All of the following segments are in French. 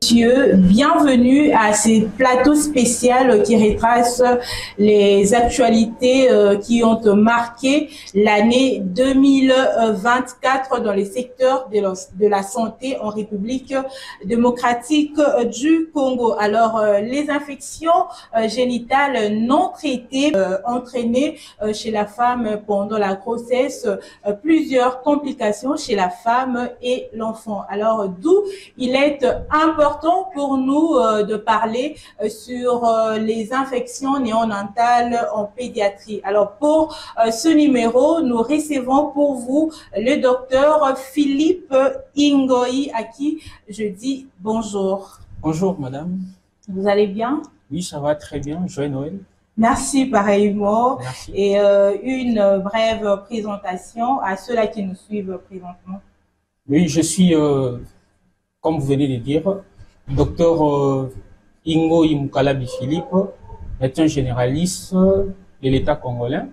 Monsieur, bienvenue à ces plateaux spéciaux qui retracent les actualités qui ont marqué l'année 2024 dans les secteurs de la santé en République démocratique du Congo. Alors, les infections génitales non traitées entraînées chez la femme pendant la grossesse, plusieurs complications chez la femme et l'enfant. Alors, d'où il est important pour nous de parler sur les infections néonatales en pédiatrie. Alors, pour ce numéro, nous recevons pour vous le docteur Philippe Ingoi, à qui je dis bonjour. Bonjour, madame. Vous allez bien? Oui, ça va très bien. Joyeux Noël. Merci, pareillement. Merci. Et une brève présentation à ceux-là qui nous suivent présentement. Oui, je suis, comme vous venez de dire, docteur Ingoi Mukalabi Philippe, médecin généraliste de l'État congolais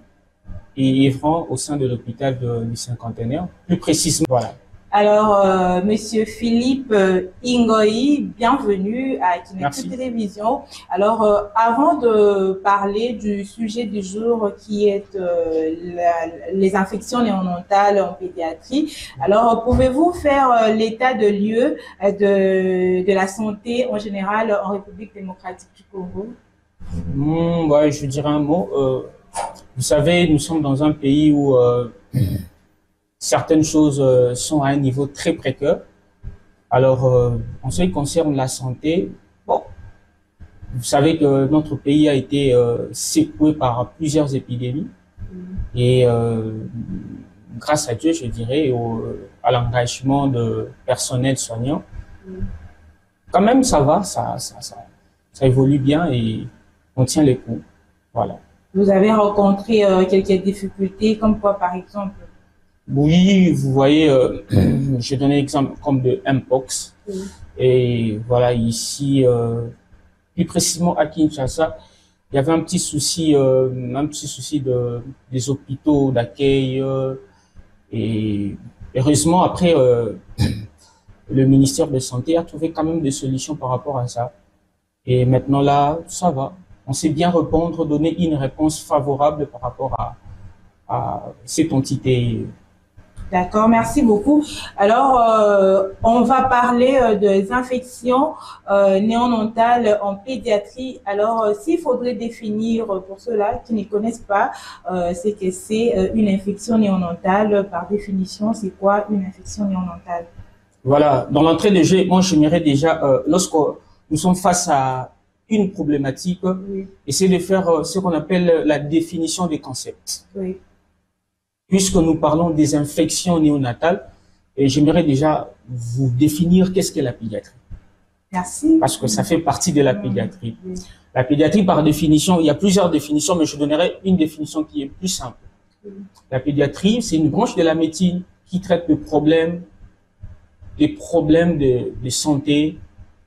et œuvrant au sein de l'hôpital du Cinquantenaire. Plus précisément, voilà. Alors, Monsieur Philippe Ingoi, bienvenue à Kinetic Télévision. Alors, avant de parler du sujet du jour qui est les infections néonatales en pédiatrie, alors pouvez-vous faire l'état de lieu de la santé en général en République démocratique du Congo? Ouais, je dirais un mot. Vous savez, nous sommes dans un pays où certaines choses sont à un niveau très précaire. Alors, en ce qui concerne la santé, bon, vous savez que notre pays a été secoué par plusieurs épidémies. Et grâce à Dieu, je dirais, à l'engagement de personnel soignant, quand même, ça va, ça évolue bien et on tient les coups. Voilà. Vous avez rencontré quelques difficultés, comme quoi, par exemple? Oui, vous voyez, je donne un exemple comme de Mpox. Et voilà, ici, plus précisément à Kinshasa, il y avait un petit souci des hôpitaux d'accueil. Et heureusement, après, le ministère de la Santé a trouvé quand même des solutions par rapport à ça. Et maintenant là, ça va. On sait bien répondre, donner une réponse favorable par rapport à cette entité. D'accord, merci beaucoup. Alors, on va parler des infections néonatales en pédiatrie. Alors, s'il faudrait définir pour ceux-là qui ne connaissent pas, c'est que c'est une infection néonatale. Par définition, c'est quoi une infection néonatale? Voilà, dans l'entrée de jeu, moi j'aimerais déjà, lorsque nous sommes face à une problématique, essayer de faire ce qu'on appelle la définition des concepts. Oui. Puisque nous parlons des infections néonatales, et j'aimerais déjà vous définir qu'est-ce qu'est la pédiatrie. Merci. Parce que ça fait partie de la pédiatrie. La pédiatrie, par définition, il y a plusieurs définitions, mais je donnerai une définition qui est plus simple. La pédiatrie, c'est une branche de la médecine qui traite des problèmes de santé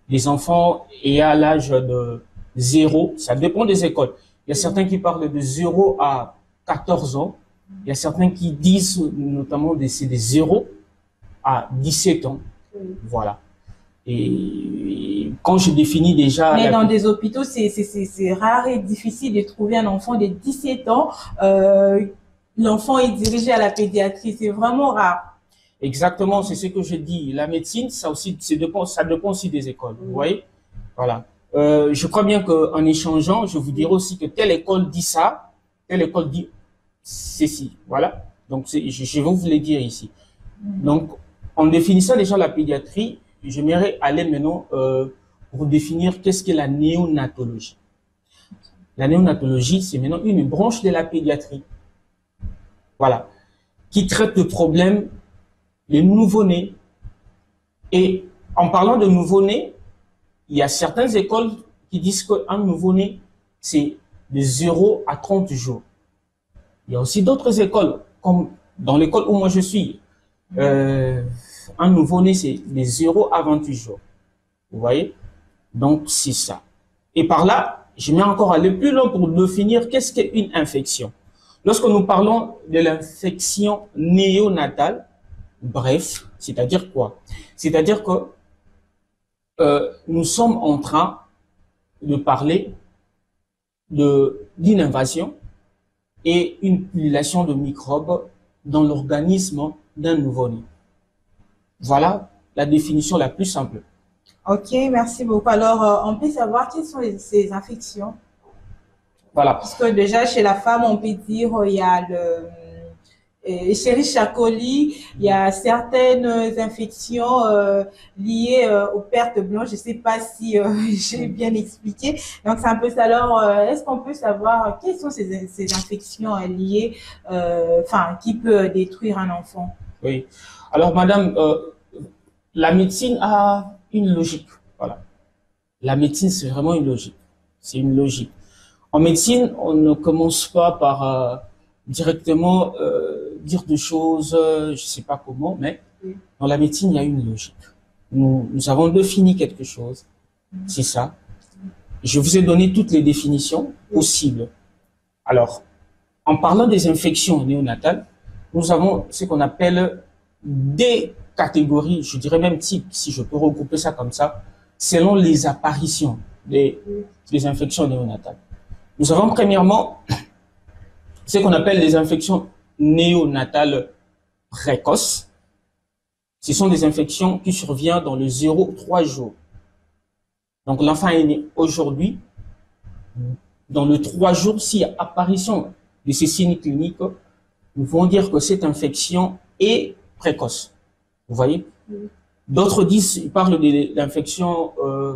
des enfants et à l'âge de 0. Ça dépend des écoles. Il y a certains qui parlent de 0 à 14 ans. Il y a certains qui disent notamment c'est de 0 à 17 ans. Voilà. Et quand je définis déjà... Mais dans des hôpitaux, c'est rare et difficile de trouver un enfant de 17 ans. L'enfant est dirigé à la pédiatrie. C'est vraiment rare. Exactement, c'est ce que je dis. La médecine, ça dépend aussi des écoles. Vous voyez? Voilà. Je crois bien qu'en échangeant, je vous dirai aussi que telle école dit ça, telle école dit ceci, voilà. Donc, je vais vous le dire ici. Donc, en définissant déjà la pédiatrie, j'aimerais aller maintenant pour définir qu'est-ce qu'est la néonatologie. La néonatologie, c'est maintenant une branche de la pédiatrie, voilà, qui traite de problèmes des nouveau-nés. Et en parlant de nouveau-nés, il y a certaines écoles qui disent qu'un nouveau-né, c'est de 0 à 30 jours. Il y a aussi d'autres écoles, comme dans l'école où moi je suis. Un nouveau-né, c'est de 0 à 28 jours. Vous voyez? Donc, c'est ça. Et par là, je vais encore aller plus loin pour définir qu'est-ce qu'est une infection. Lorsque nous parlons de l'infection néonatale, bref, c'est-à-dire quoi? C'est-à-dire que nous sommes en train de parler d'une invasion et une pullulation de microbes dans l'organisme d'un nouveau-né. Voilà la définition la plus simple. Ok, merci beaucoup. Alors, on peut savoir quelles sont ces infections? Voilà. Parce que déjà, chez la femme, on peut dire il y a le Escherichia coli, il y a certaines infections liées aux pertes blanches. Je ne sais pas si j'ai bien expliqué. Donc, c'est un peu ça. Alors, est-ce qu'on peut savoir quelles sont ces infections liées, enfin, qui peut détruire un enfant? Oui. Alors, madame, la médecine a une logique. Voilà. La médecine, c'est vraiment une logique. C'est une logique. En médecine, on ne commence pas par directement dire des choses, je ne sais pas comment, mais dans la médecine, il y a une logique. Nous avons défini quelque chose, c'est ça. Je vous ai donné toutes les définitions possibles. Alors, en parlant des infections néonatales, nous avons ce qu'on appelle des catégories, je dirais même types, si je peux regrouper ça comme ça, selon les apparitions des infections néonatales. Nous avons premièrement ce qu'on appelle les infections néonatales précoces. Ce sont des infections qui surviennent dans le 0-3 jours. Donc l'enfant est né aujourd'hui. Dans le 3 jours, s'il y a apparition de ces signes cliniques, nous pouvons dire que cette infection est précoce. Vous voyez? D'autres disent, ils parlent de l'infection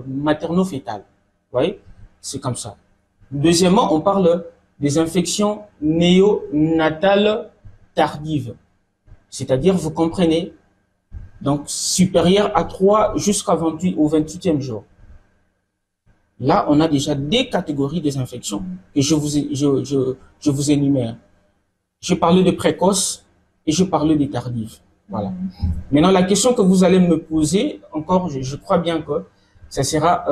materno-fétale. Vous voyez? C'est comme ça. Deuxièmement, on parle des infections néonatales tardives. C'est-à-dire, vous comprenez, donc supérieures à 3 jusqu'à 28 au 28e jour. Là, on a déjà des catégories des infections que je vous énumère. Je parlais de précoces et je parlais des tardives. Voilà. Maintenant, la question que vous allez me poser, encore, je crois bien que ça sera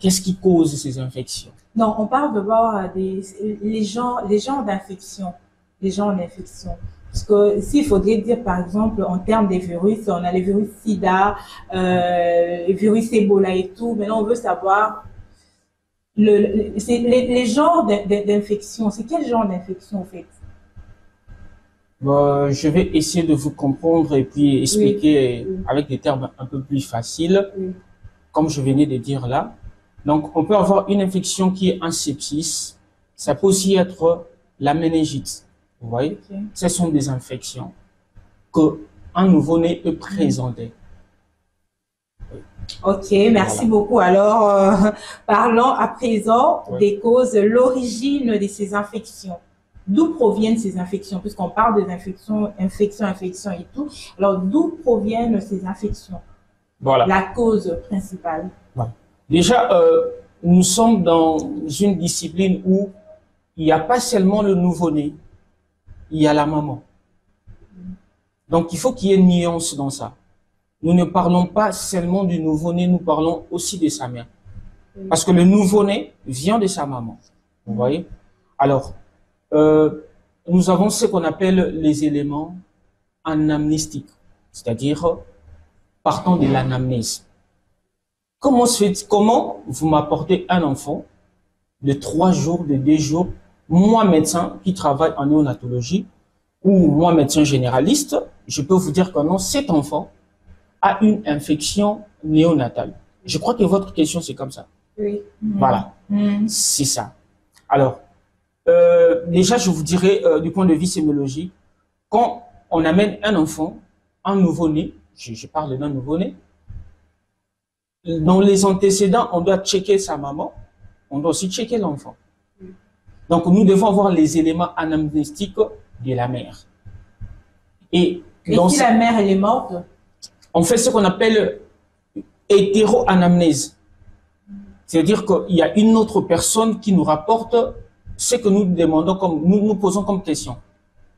qu'est-ce qui cause ces infections? Non, on parle de voir les genres d'infection. Les genres d'infection. Parce que s'il faudrait dire, par exemple, en termes des virus, on a les virus SIDA, les virus Ebola et tout. Maintenant, on veut savoir les genres d'infection. C'est quel genre d'infection, en fait? Je vais essayer de vous comprendre et puis expliquer avec des termes un peu plus faciles, comme je venais de dire là. Donc, on peut avoir une infection qui est un sepsis. Ça peut aussi être la méningite. Vous voyez? Ce sont des infections qu'un nouveau-né peut présenter. Ok, merci beaucoup. Alors, parlons à présent des causes, l'origine de ces infections. D'où proviennent ces infections? Puisqu'on parle des infections et tout. Alors, d'où proviennent ces infections? Voilà. La cause principale. Voilà. Déjà, nous sommes dans une discipline où il n'y a pas seulement le nouveau-né, il y a la maman. Donc, il faut qu'il y ait une nuance dans ça. Nous ne parlons pas seulement du nouveau-né, nous parlons aussi de sa mère. Parce que le nouveau-né vient de sa maman. Vous voyez? Alors, nous avons ce qu'on appelle les éléments anamnéstiques, c'est-à-dire partant de l'anamnèse. Comment vous m'apportez un enfant de 3 jours, de 2 jours, moi médecin qui travaille en néonatologie, ou moi médecin généraliste, je peux vous dire que non, cet enfant a une infection néonatale. Je crois que votre question, c'est comme ça. Oui. Voilà, c'est ça. Alors, déjà, je vous dirais, du point de vue sémiologique, quand on amène un enfant, un nouveau-né, je parle d'un nouveau-né, dans les antécédents, on doit checker sa maman, on doit aussi checker l'enfant. Donc, nous devons avoir les éléments anamnéstiques de la mère. Et si la mère, elle est morte? On fait ce qu'on appelle hétéroanamnèse. C'est-à-dire qu'il y a une autre personne qui nous rapporte ce que nous demandons, nous posons comme question.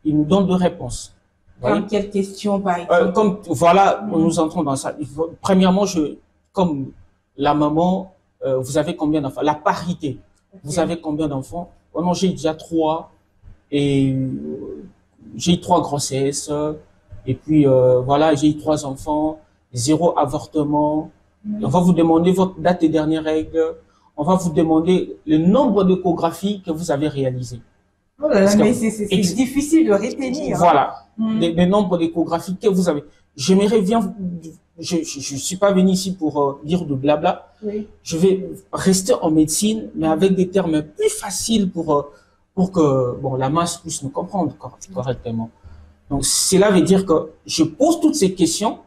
Il nous donne deux réponses. Comme quelle question, par exemple? Voilà, nous entrons dans ça. Premièrement, comme la maman, vous avez combien d'enfants? La parité. Okay. Vous avez combien d'enfants? Oh non, j'ai déjà 3. Et j'ai eu 3 grossesses. Et puis, voilà, j'ai eu 3 enfants. 0 avortement. On va vous demander votre date des dernières règles. On va vous demander le nombre d'échographies que vous avez réalisées. Oh là là, mais c'est difficile de retenir. Voilà, les nombres d'échographies que vous avez. J'aimerais bien, je suis pas venu ici pour dire de blabla. Oui. Je vais rester en médecine, mais avec des termes plus faciles pour que bon, la masse puisse nous comprendre correctement. Donc, cela veut dire que je pose toutes ces questions.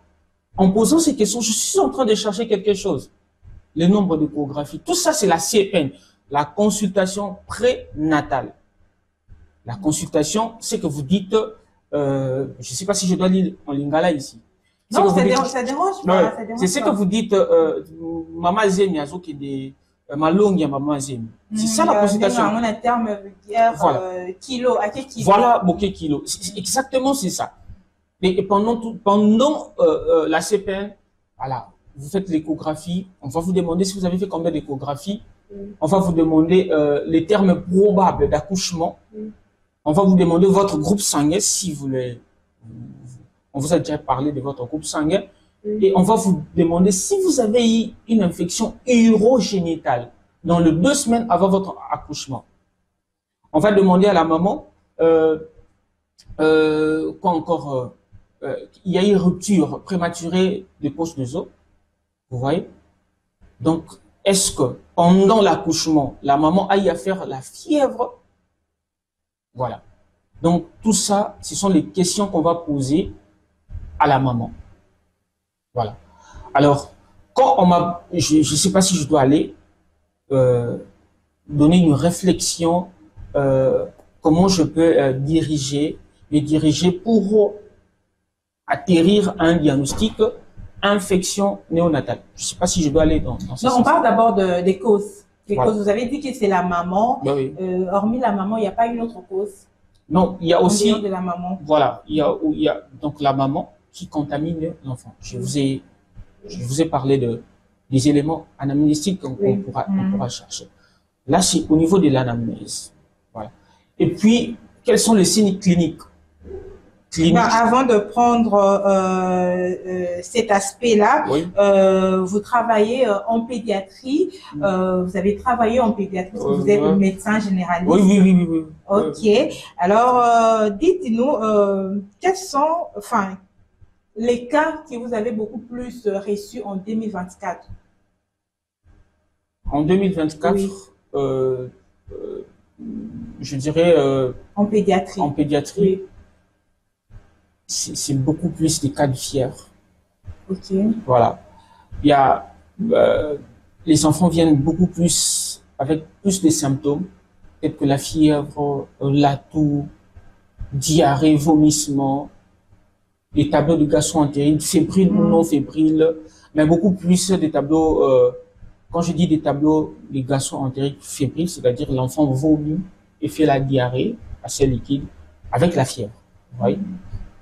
En posant ces questions, je suis en train de chercher quelque chose. Le nombre d'échographies, tout ça, c'est la CPN, la consultation prénatale. La consultation, c'est que vous dites, je ne sais pas si je dois lire en lingala ici. Non, ça dérange pas. C'est ce que vous dites, maman zemi azoki de malongi ya maman zemi. C'est ça la consultation. Un terme veut dire voilà. Kilo, à quel kilo? Voilà, bokeh kilo. Exactement, c'est ça. Et pendant la CPN, voilà, vous faites l'échographie. On va vous demander si vous avez fait combien d'échographies. On va vous demander les termes probables d'accouchement. On va vous demander votre groupe sanguin si vous voulez. On vous a déjà parlé de votre groupe sanguin. Et on va vous demander si vous avez eu une infection urogénitale dans les 2 semaines avant votre accouchement. On va demander à la maman quoi encore. Il y a eu rupture prématurée des poches de os. Vous voyez? Donc, est-ce que pendant l'accouchement, la maman a eu à faire la fièvre? Voilà. Donc, tout ça, ce sont les questions qu'on va poser à la maman. Voilà. Alors, quand on m'a, je ne sais pas si je dois aller donner une réflexion, comment je peux me diriger pour atterrir à un diagnostic infection néonatale. Je ne sais pas si je dois aller dans ce sens. On parle d'abord des causes. Les causes, vous avez dit que c'est la maman. Ben oui. Hormis la maman, il n'y a pas une autre cause. Non, il y a aussi de la maman. Voilà, il y a donc la maman qui contamine l'enfant. Je vous ai parlé des éléments anamnésiques qu'on pourra chercher. Là, c'est au niveau de l'anamnèse. Voilà. Et puis, quels sont les signes cliniques? Avant de prendre cet aspect-là, oui. Vous travaillez en pédiatrie. Vous avez travaillé en pédiatrie. Vous êtes médecin généraliste. Oui. Ok. Alors, dites-nous quels sont, les cas que vous avez beaucoup plus reçus en 2024. En 2024, oui. Je dirais en pédiatrie. En pédiatrie. Oui. C'est beaucoup plus des cas de fièvre. Ok. Voilà. Il y a, les enfants viennent beaucoup plus, avec plus de symptômes, tels que la fièvre, la toux, diarrhée, vomissement, les tableaux de gastro-entérite, fébrile ou non fébrile, mais beaucoup plus des tableaux, quand je dis des tableaux de gastro-entérite fébrile, c'est-à-dire l'enfant vomit et fait la diarrhée assez liquide avec la fièvre. Vous voyez?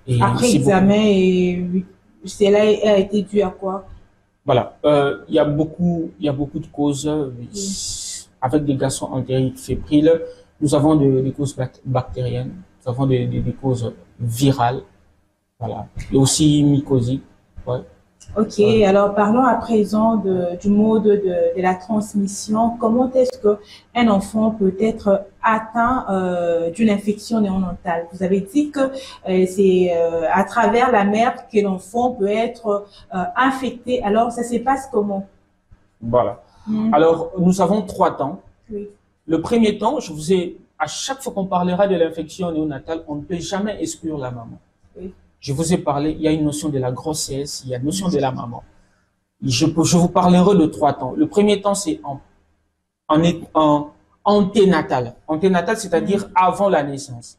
Et après examen, et cela a été dû à quoi? Voilà, il y a beaucoup de causes avec des gastro-entérites fébriles. Nous avons des causes bactériennes, nous avons des causes virales, voilà, et aussi mycosiques. Ouais. Ok, alors parlons à présent du mode de la transmission. Comment est-ce qu'un enfant peut être atteint d'une infection néonatale? Vous avez dit que c'est à travers la mère que l'enfant peut être infecté. Alors, ça se passe comment? Voilà. Alors, nous avons 3 temps. Oui. Le premier temps, à chaque fois qu'on parlera de l'infection néonatale, on ne peut jamais exclure la maman. Oui. Je vous ai parlé, il y a une notion de la grossesse, il y a une notion de la maman. Je vous parlerai de 3 temps. Le premier temps, c'est en anténatal. Anténatal, c'est-à-dire avant la naissance.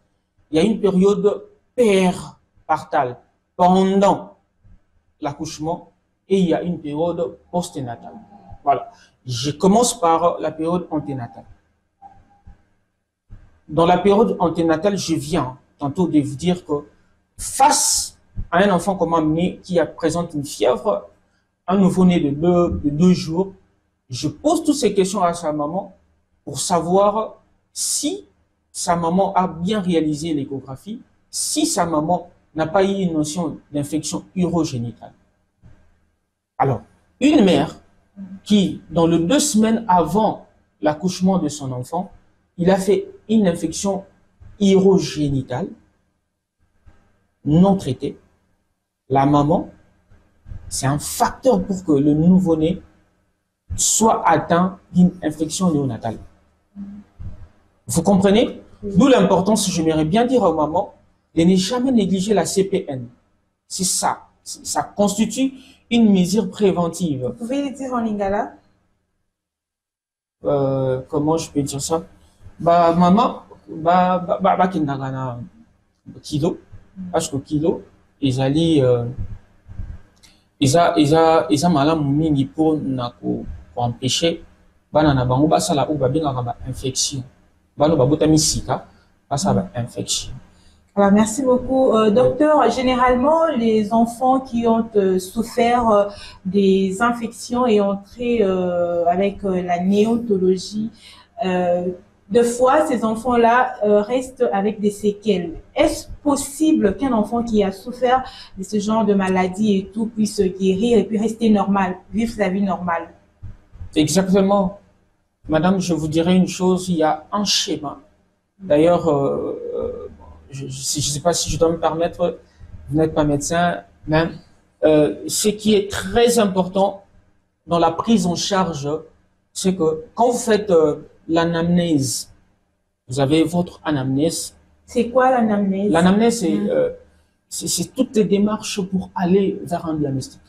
Il y a une période perpartale pendant l'accouchement et il y a une période postnatale. Voilà. Je commence par la période anténatale. Dans la période anténatale, je viens tantôt de vous dire que face à un enfant comme amené qui présente une fièvre, un nouveau-né de 2 jours, je pose toutes ces questions à sa maman pour savoir si sa maman a bien réalisé l'échographie, si sa maman n'a pas eu une notion d'infection urogénitale. Alors, Une mère qui, dans les 2 semaines avant l'accouchement de son enfant, il a fait une infection urogénitale non traitée. La maman, c'est un facteur pour que le nouveau-né soit atteint d'une infection néonatale. Vous comprenez? D'où l'importance, j'aimerais bien dire aux mamans, de ne jamais négliger la CPN. C'est ça. Ça constitue une mesure préventive. Vous pouvez le dire en lingala? Comment je peux dire ça? Bah, maman, kindagana kilo, parce que kilo, ils allaient, ils malamu mingi pour empêcher, banana bango basala ou babinga infection. Bano babotami sika, basala infection. Alors, merci beaucoup. Docteur, généralement, les enfants qui ont souffert des infections et entré avec la néonatologie, de fois, ces enfants-là restent avec des séquelles. Est-ce possible qu'un enfant qui a souffert de ce genre de maladie et tout puisse guérir et puis rester normal, vivre sa vie normale? Exactement. Madame, je vous dirais une chose, il y a un schéma. D'ailleurs, je ne sais pas si je dois me permettre, vous n'êtes pas médecin, mais ce qui est très important dans la prise en charge, c'est que quand vous faites l'anamnèse, vous avez votre anamnèse. C'est quoi l'anamnèse? L'anamnèse, c'est toutes les démarches pour aller vers un diagnostic.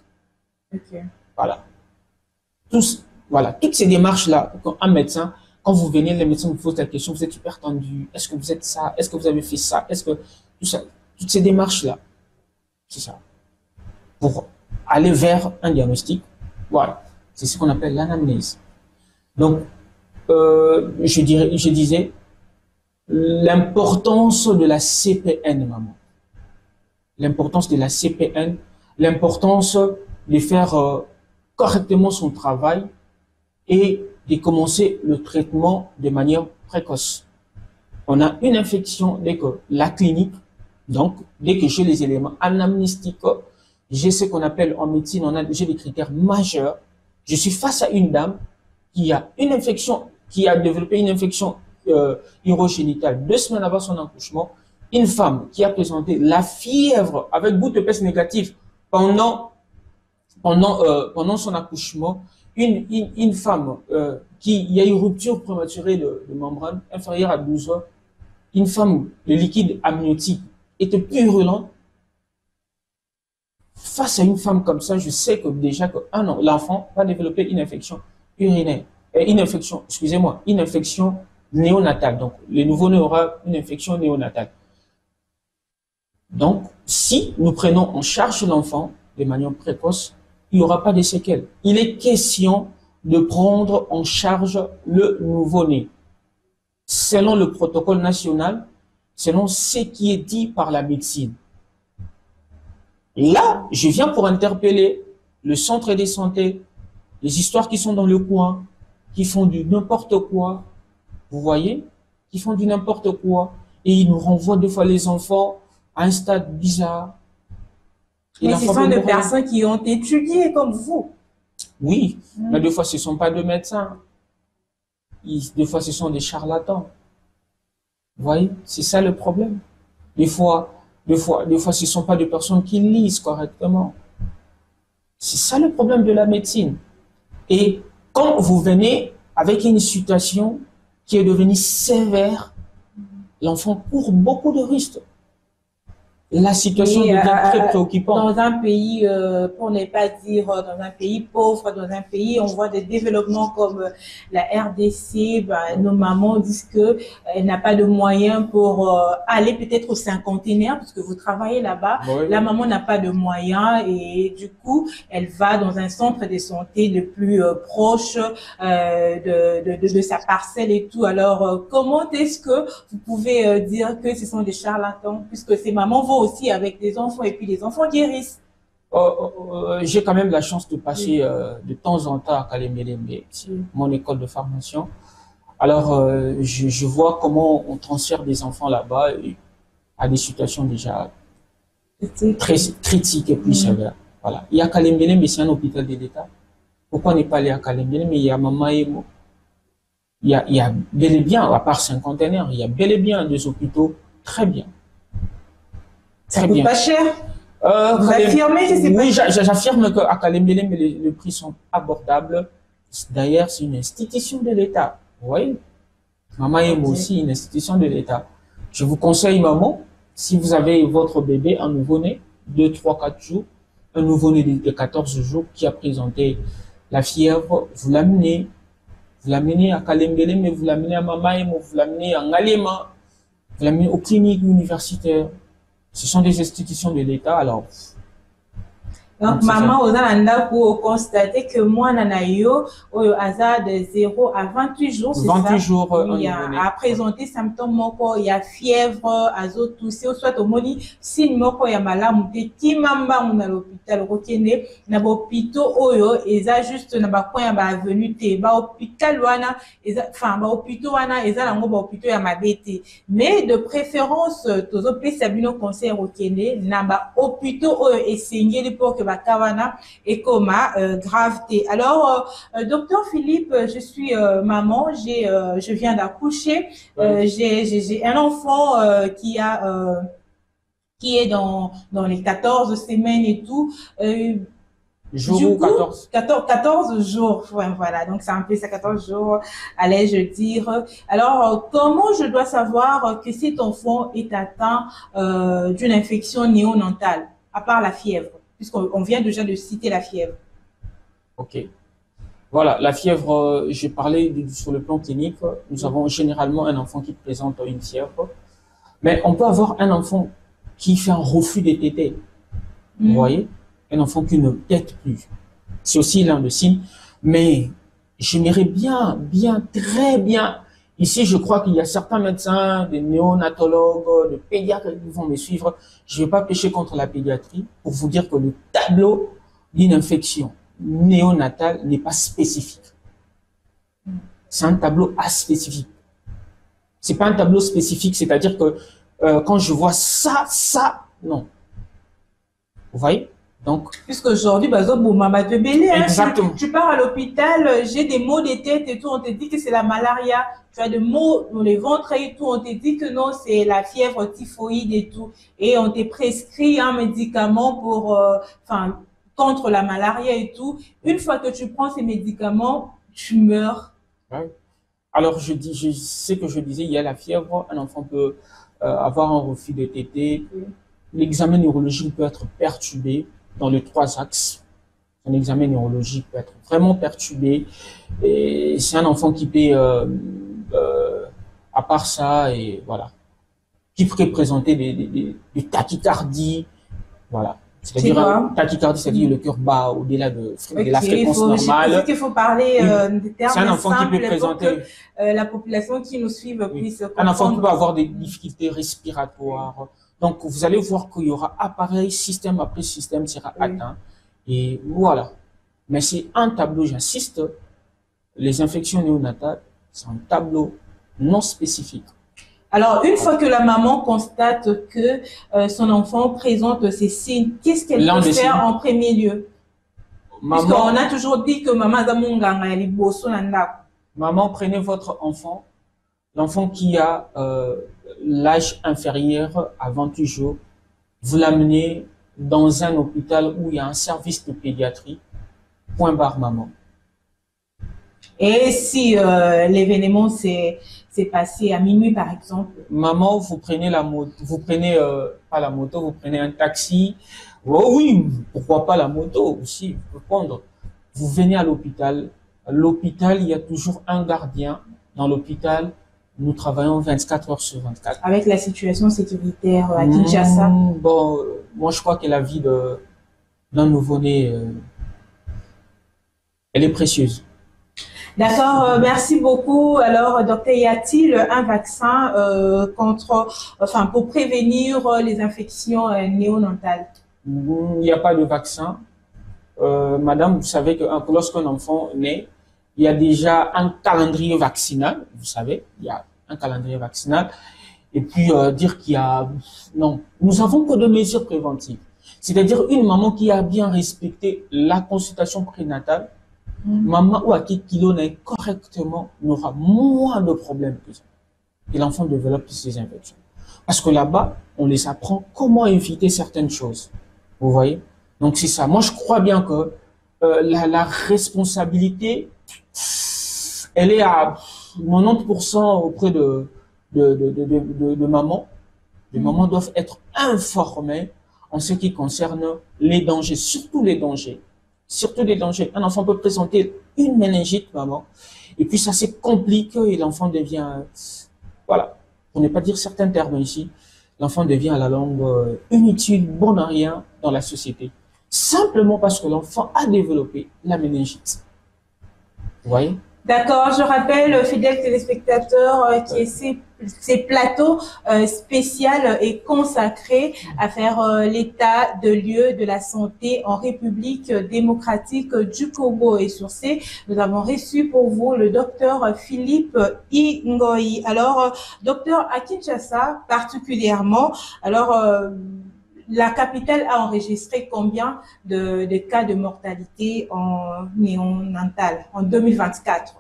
Okay. Voilà. Voilà, toutes ces démarches-là, un médecin, quand vous venez, le médecin vous pose la question, vous êtes hyper tendu, est-ce que vous êtes ça, est-ce que vous avez fait ça, est-ce que tout ça, toutes ces démarches-là, c'est ça, pour aller vers un diagnostic. Voilà, c'est ce qu'on appelle l'anamnèse. Donc, je disais, l'importance de la CPN, maman, l'importance de la CPN, l'importance de faire correctement son travail et de commencer le traitement de manière précoce. On a une infection dès que la clinique, donc dès que j'ai les éléments anamnéstiques, j'ai ce qu'on appelle en médecine, j'ai des critères majeurs. Je suis face à une dame qui a une infection, qui a développé une infection urogénitale 2 semaines avant son accouchement, une femme qui a présenté la fièvre avec bout de peste négative pendant son accouchement, une femme qui y a eu rupture prématurée de membrane inférieure à 12 heures, une femme, le liquide amniotique était purulent. Face à une femme comme ça, je sais que déjà que l'enfant va développer une infection urinaire, une infection néonatale. Donc, le nouveau-né aura une infection néonatale. Donc, si nous prenons en charge l'enfant de manière précoce, il n'y aura pas de séquelles. Il est question de prendre en charge le nouveau-né. Selon le protocole national, selon ce qui est dit par la médecine. Là, je viens pour interpeller le centre de santé, les histoires qui sont dans le coin, qui font du n'importe quoi, vous voyez, qui font du n'importe quoi, et ils nous renvoient des fois les enfants à un stade bizarre. Mais ce sont des personnes qui ont étudié comme vous. Oui, mais des fois ce ne sont pas des médecins. Des fois ce sont des charlatans. Vous voyez, c'est ça le problème. Des fois, ce ne sont pas des personnes qui lisent correctement. C'est ça le problème de la médecine. Et quand vous venez avec une situation qui est devenue sévère, l'enfant court beaucoup de risques. La situation devient très préoccupante. Dans un pays, pour ne pas dire dans un pays pauvre, dans un pays, on voit des développements comme la RDC, nos mamans disent que elle n'a pas de moyens pour aller peut-être au cinquantenaire, parce que vous travaillez là-bas. Oui. La maman n'a pas de moyens et du coup, elle va dans un centre de santé le plus proche de sa parcelle et tout. Alors, comment est-ce que vous pouvez dire que ce sont des charlatans, puisque ces mamans vont aussi avec des enfants et puis les enfants guérissent? J'ai quand même la chance de passer de temps en temps à Kalembelembe, mon école de formation. Alors, je vois comment on transfère des enfants là-bas à des situations déjà très critiques et plus sévères. Voilà. Il y a Kalembelembe, c'est un hôpital de l'État. Pourquoi n'est pas allé à Kalembele? Mais il y a Mama Emo. Il y a bel et bien, à part cinquantenaire, il y a bel et bien des hôpitaux très bien. Ça coûte pas cher? Vous affirmez que c'est pas cher? Oui, j'affirme qu'à Kalembele, mais les prix sont abordables. D'ailleurs, c'est une institution de l'État. Vous voyez? Mama Emo aussi, une institution de l'État. Je vous conseille, maman, si vous avez votre bébé, un nouveau-né, 2, 3, 4 jours, un nouveau-né de 14 jours qui a présenté la fièvre, vous l'amenez à Kalembele, mais vous l'amenez à Mama Emo, vous l'amenez à Ngalema, vous l'amenez aux cliniques universitaires. Ce sont des institutions de l'État, alors. Donc, maman, aux Ananda, pour constater que moi, Nanayo, au hasard de 0 à 28 jours, c'est ça? 28 jours, il y a à présenter symptômes, il y a fièvre, azo, tousser, soit au moni, si moko, il y a malam, qui mamba, on a l'hôpital, rokene, na hôpital, oyo, et ça, juste, na ba coin, ba venu, te, ba hôpital, wana, enfin, ba hôpital, wana, et ça, la ba hôpital, ya mabete. Mais, de préférence, tozo, pe, sabino, conseil, rokene, na ba hôpital, oyo, et seigneur, pour que Bakawana et coma gravité. Alors, docteur Philippe, je suis maman, je viens d'accoucher, j'ai un enfant qui est dans les 14 semaines et tout. Jour 14. 14 jours, voilà, donc c'est un peu ça, 14 jours, allais-je dire. Alors, comment je dois savoir que cet enfant est atteint d'une infection néonatale, à part la fièvre? Puisqu'on vient déjà de citer la fièvre. Ok. Voilà, la fièvre, j'ai parlé sur le plan clinique. Nous avons généralement un enfant qui présente une fièvre. Mais on peut avoir un enfant qui fait un refus de téter. Vous voyez? Un enfant qui ne tète plus. C'est aussi l'un des signes. Mais j'aimerais bien, très bien. Ici, je crois qu'il y a certains médecins, des néonatologues, de pédiatres qui vont me suivre. Je ne vais pas pécher contre la pédiatrie pour vous dire que le tableau d'une infection néonatale n'est pas spécifique. C'est un tableau aspécifique. C'est pas un tableau spécifique, c'est-à-dire que quand je vois ça, non. Vous voyez? Donc, puisqu'aujourd'hui, exactement. Tu pars à l'hôpital, j'ai des maux de tête et tout, on te dit que c'est la malaria. Tu as des maux dans les ventres et tout, on te dit que non, c'est la fièvre typhoïde et tout. Et on te prescrit un médicament pour, contre la malaria et tout. Une fois que tu prends ces médicaments, tu meurs. Ouais. Alors, je sais que je disais, il y a la fièvre, un enfant peut avoir un refus de téter. L'examen neurologique peut être perturbé dans les 3 axes. Un examen neurologique peut être vraiment perturbé. Et c'est un enfant qui peut, à part ça, et voilà, qui pourrait présenter des tachycardies. Voilà. C'est-à-dire, tachycardie, c'est-à-dire le cœur bat au-delà de la fréquence normale. Je pense qu'il faut parler des termes c'est un enfant simples qui peut présenter, pour que la population qui nous suit puisse comprendre. Un enfant qui peut avoir des difficultés respiratoires. Donc, vous allez voir qu'il y aura appareil, système après système sera atteint. Et voilà. Mais c'est un tableau, j'insiste, les infections néonatales, c'est un tableau non spécifique. Alors, une fois que la maman constate que son enfant présente ces signes, qu'est-ce qu'elle peut faire en premier lieu? Puisqu'on a toujours dit que maman prenez votre enfant, l'enfant qui a l'âge inférieur à 28 jours, vous l'amenez dans un hôpital où il y a un service de pédiatrie, point barre maman. Et si l'événement s'est passé à minuit, par exemple? Maman, vous prenez la moto, vous prenez pas la moto, vous prenez un taxi. Oh oui, pourquoi pas la moto aussi, vous pouvez prendre. Vous venez à l'hôpital. À l'hôpital, il y a toujours un gardien. Dans l'hôpital, nous travaillons 24 heures sur 24. Avec la situation sécuritaire à Kinshasa? Bon, moi je crois que la vie d'un nouveau-né, elle est précieuse. D'accord, merci beaucoup. Alors, docteur, y a-t-il un vaccin pour prévenir les infections néonatales? Il n'y a pas de vaccin. Madame, vous savez que lorsqu'un enfant naît, il y a déjà un calendrier vaccinal. Vous savez, il y a un calendrier vaccinal. Et puis, dire qu'il y a... Non, nous avons que des mesures préventives. C'est-à-dire une maman qui a bien respecté la consultation prénatale, Maman ou à qui kilo naît correctement n'aura moins de problèmes que ça. Et l'enfant développe ces infections. Parce que là-bas, on les apprend comment éviter certaines choses. Vous voyez? Donc c'est ça. Moi, je crois bien que la responsabilité, elle est à 90% auprès de maman. Les mamans doivent être informées en ce qui concerne les dangers, surtout les dangers. Surtout les dangers. Un enfant peut présenter une méningite, maman, et puis ça se complique et l'enfant devient, voilà, pour ne pas dire certains termes ici, l'enfant devient à la longue inutile, bon à rien dans la société. Simplement parce que l'enfant a développé la méningite. Vous voyez? D'accord, je rappelle, fidèles téléspectateurs, que ces plateaux spéciaux et consacrés à faire l'état de lieu de la santé en République démocratique du Congo. Et sur ces, nous avons reçu pour vous le docteur Philippe Ingoi. Alors, docteur, à Kinshasa particulièrement, alors, la capitale a enregistré combien de cas de mortalité en néonatal en 2024?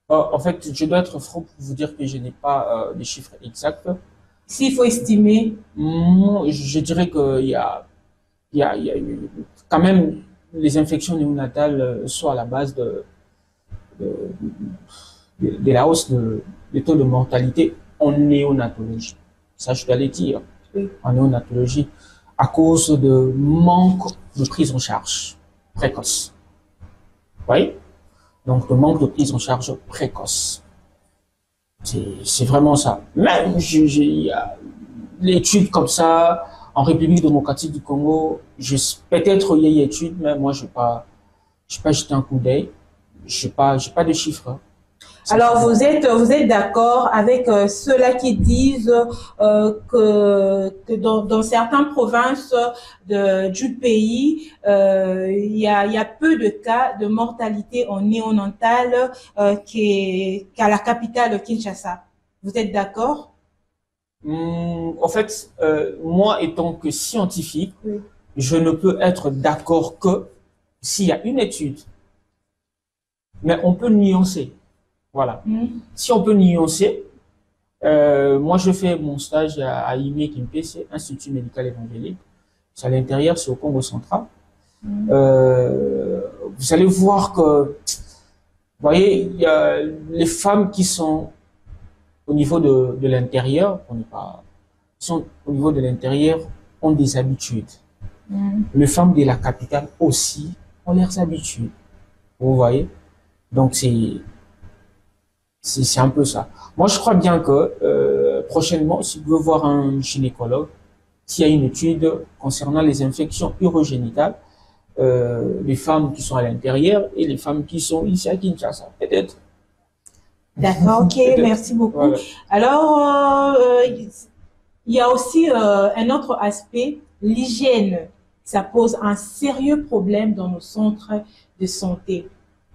En fait, je dois être franc pour vous dire que je n'ai pas les chiffres exacts. S'il faut estimer. Je dirais qu'il y a quand même les infections néonatales sont à la base de la hausse des taux de mortalité en néonatologie. Ça, je dois le dire. Oui. En néonatologie, à cause de manque de prise en charge précoce. Vous voyez? Donc, le manque de prise en charge précoce. C'est vraiment ça. Même, il y a l'étude comme ça, en République démocratique du Congo, peut-être il y a une étude, mais moi, je n'ai pas jeté un coup d'œil. J'ai pas de chiffres. Alors, vous êtes d'accord avec ceux-là qui disent que dans certaines provinces du pays, il y a peu de cas de mortalité en néonatal qu'à la capitale Kinshasa. Vous êtes d'accord? En fait, moi, étant que scientifique, Oui. je ne peux être d'accord que s'il y a une étude, mais on peut nuancer. Voilà. Si on peut nuancer, moi je fais mon stage à IME Kimpe, c'est Institut médical évangélique. C'est à l'intérieur, c'est au Congo central. Vous allez voir que, vous voyez, il y a les femmes qui sont au niveau de l'intérieur, sont au niveau de l'intérieur, ont des habitudes. Les femmes de la capitale aussi ont leurs habitudes. Vous voyez? Donc c'est un peu ça. Moi, je crois bien que prochainement, si vous voulez voir un gynécologue, s'il y a une étude concernant les infections urogénitales, les femmes qui sont à l'intérieur et les femmes qui sont ici à Kinshasa, peut-être. D'accord, ok, merci beaucoup. Voilà. Alors, il y a aussi un autre aspect, l'hygiène. Ça pose un sérieux problème dans nos centres de santé.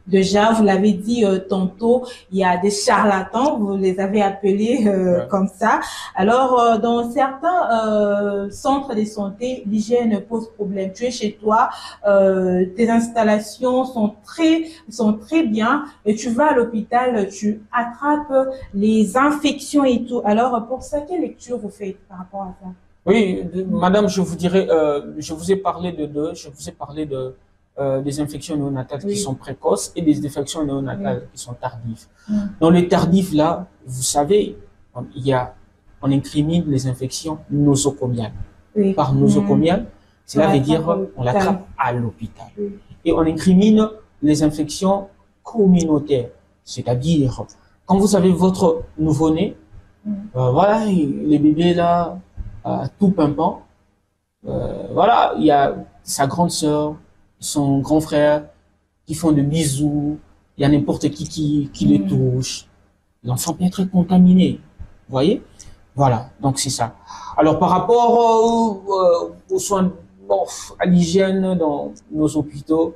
Déjà, vous l'avez dit tantôt, il y a des charlatans, vous les avez appelés ouais. Comme ça. Alors, dans certains centres de santé, l'hygiène pose problème. Tu es chez toi, tes installations sont très bien, et tu vas à l'hôpital, tu attrapes les infections et tout. Alors, pour ça, quelle lecture vous faites par rapport à ça? Oui, madame, je vous dirais, je vous ai parlé des infections néonatales oui. qui sont précoces et des infections néonatales oui. qui sont tardives. Dans les tardives, là, vous savez, on incrimine les infections nosocomiales. Oui. Par nosocomiale, cela veut dire on l'attrape à l'hôpital. Oui. Et on incrimine les infections communautaires, c'est-à-dire quand vous avez votre nouveau-né, voilà, les bébés là, tout pimpant, voilà, il y a sa grande sœur, son grand frère, qui font des bisous, il y a n'importe qui les touche. L'enfant peut être contaminé. Vous voyez? Voilà, donc c'est ça. Alors par rapport aux soins, bon, à l'hygiène dans nos hôpitaux,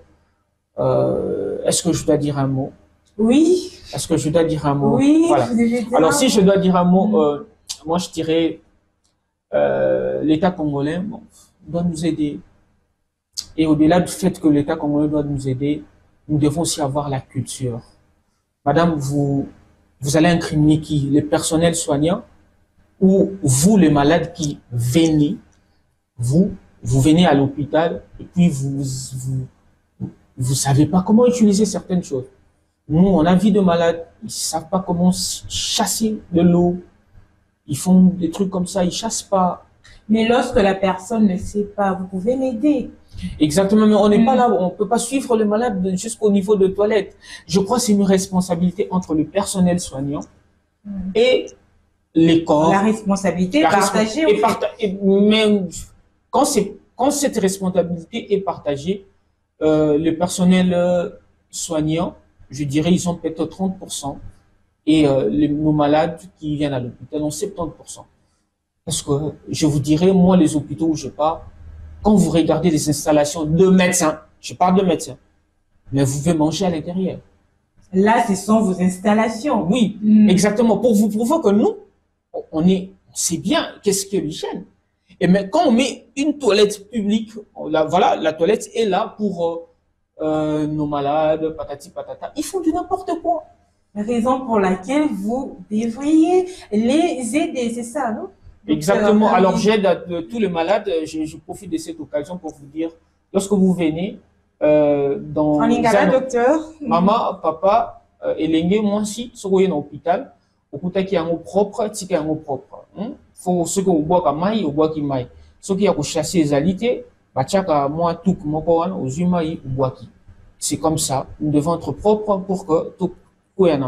est-ce que je dois dire un mot? Oui. Est-ce que je dois dire un mot? Oui. Voilà. Alors si je dois dire un mot, moi je dirais l'État congolais doit nous aider. Et au-delà du fait que l'État congolais doit nous aider, nous devons aussi avoir la culture. Madame, vous allez incriminer qui? Les personnels soignants ou vous, les malades qui venez, vous venez à l'hôpital et puis vous savez pas comment utiliser certaines choses. Nous, on a vu de malades, ils savent pas comment chasser de l'eau. Ils font des trucs comme ça, ils chassent pas. Mais lorsque la personne ne sait pas, vous pouvez l'aider. Exactement, mais on n'est pas là, on peut pas suivre le malade jusqu'au niveau de toilette. Je crois que c'est une responsabilité entre le personnel soignant et les corps. La responsabilité est partagée. Mais quand cette responsabilité est partagée, le personnel soignant, je dirais, ils ont peut-être 30%, et nos malades qui viennent à l'hôpital ont 70%. Parce que je vous dirais, moi, les hôpitaux où je pars, quand vous regardez les installations de médecins, je parle de médecins, mais vous pouvez manger à l'intérieur. Là, ce sont vos installations. Oui, exactement. Pour vous prouver que nous, on sait bien qu'est-ce que l'hygiène. Et mais quand on met une toilette publique, voilà, la toilette est là pour nos malades, patati patata. Ils font du n'importe quoi. Raison pour laquelle vous devriez les aider, c'est ça, non? Exactement. Alors, j'aide tous les malades. Je profite de cette occasion pour vous dire, lorsque vous venez dans en Lingala, docteur. Maman, papa, elenge, moi aussi, si vous êtes dans l'hôpital, au coup qui est en propre, qui est en propre. Faut ce que vous boit comme maï, vous boit qui maï. Ce qui a pour chasser les alités, bah tchaka moi tout comme moi aux humains ou boit qui. C'est comme ça. Nous devons être propres pour que tout coup y a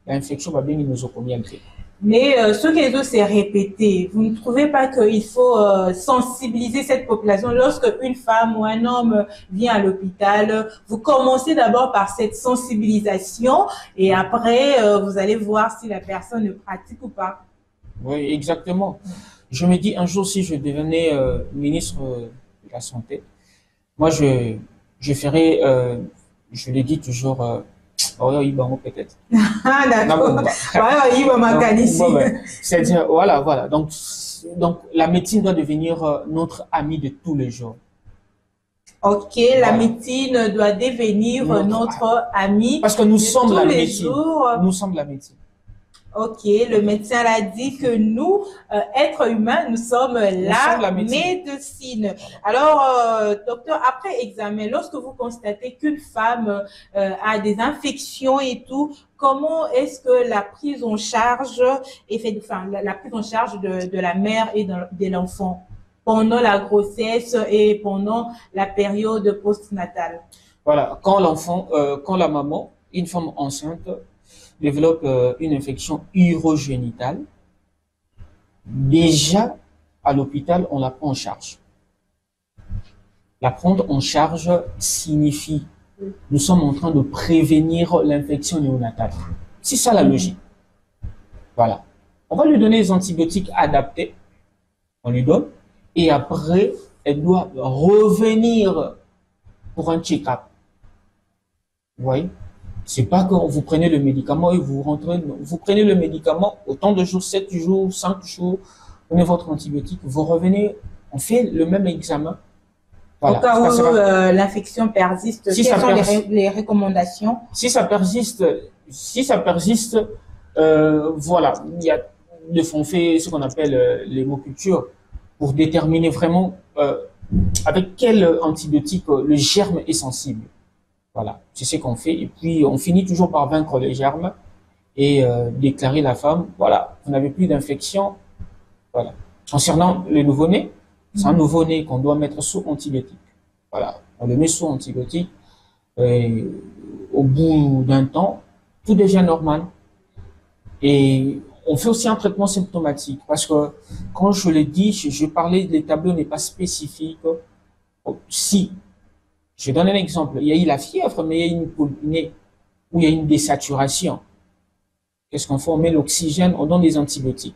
l'infection va bien nous occuper. Mais ce que s'est répété, vous ne trouvez pas qu'il faut sensibiliser cette population lorsque une femme ou un homme vient à l'hôpital, vous commencez d'abord par cette sensibilisation et après vous allez voir si la personne le pratique ou pas. Oui, exactement. Je me dis un jour si je devenais ministre de la Santé, moi je ferais, je l'ai dit toujours, peut-être. Ah, d'accord. C'est-à-dire, voilà. Donc, la médecine doit devenir notre ami de tous les jours. Ok, la médecine doit devenir notre ami. Parce que nous sommes la médecine. Nous sommes la médecine. Ok, le médecin l'a dit que nous, êtres humains, nous sommes la médecine. Alors, docteur, après examen, lorsque vous constatez qu'une femme a des infections et tout, comment est-ce que la prise en charge est faite, enfin, la prise en charge de la mère et de l'enfant pendant la grossesse et pendant la période postnatale? Voilà, quand la maman, une femme enceinte, développe une infection urogénitale, déjà à l'hôpital, on la prend en charge. La prendre en charge signifie nous sommes en train de prévenir l'infection néonatale. C'est ça la logique. Voilà. On va lui donner les antibiotiques adaptés. On lui donne. Et après, elle doit revenir pour un check-up. Vous voyez? C'est pas que vous prenez le médicament et vous rentrez. Vous prenez le médicament autant de jours, 7 jours, 5 jours, prenez votre antibiotique, vous revenez, on fait le même examen. Voilà. Au cas où l'infection persiste, quelles sont les recommandations? Si ça persiste, voilà, on fait ce qu'on appelle l'hémoculture pour déterminer vraiment avec quel antibiotique le germe est sensible. Voilà, c'est ce qu'on fait. Et puis, on finit toujours par vaincre les germes et déclarer la femme, voilà, vous n'avez plus d'infection. Voilà. Concernant le nouveau-né, c'est un nouveau-né qu'on doit mettre sous antibiotique. Voilà, on le met sous antibiotique et au bout d'un temps, tout devient normal. Et on fait aussi un traitement symptomatique parce que, quand je l'ai dit, je parlais, les tableaux n'est pas spécifique. Si, je donne un exemple, il y a eu la fièvre, mais il y a une polypnée où il y a une désaturation. Qu'est-ce qu'on fait? On met l'oxygène, on donne des antibiotiques.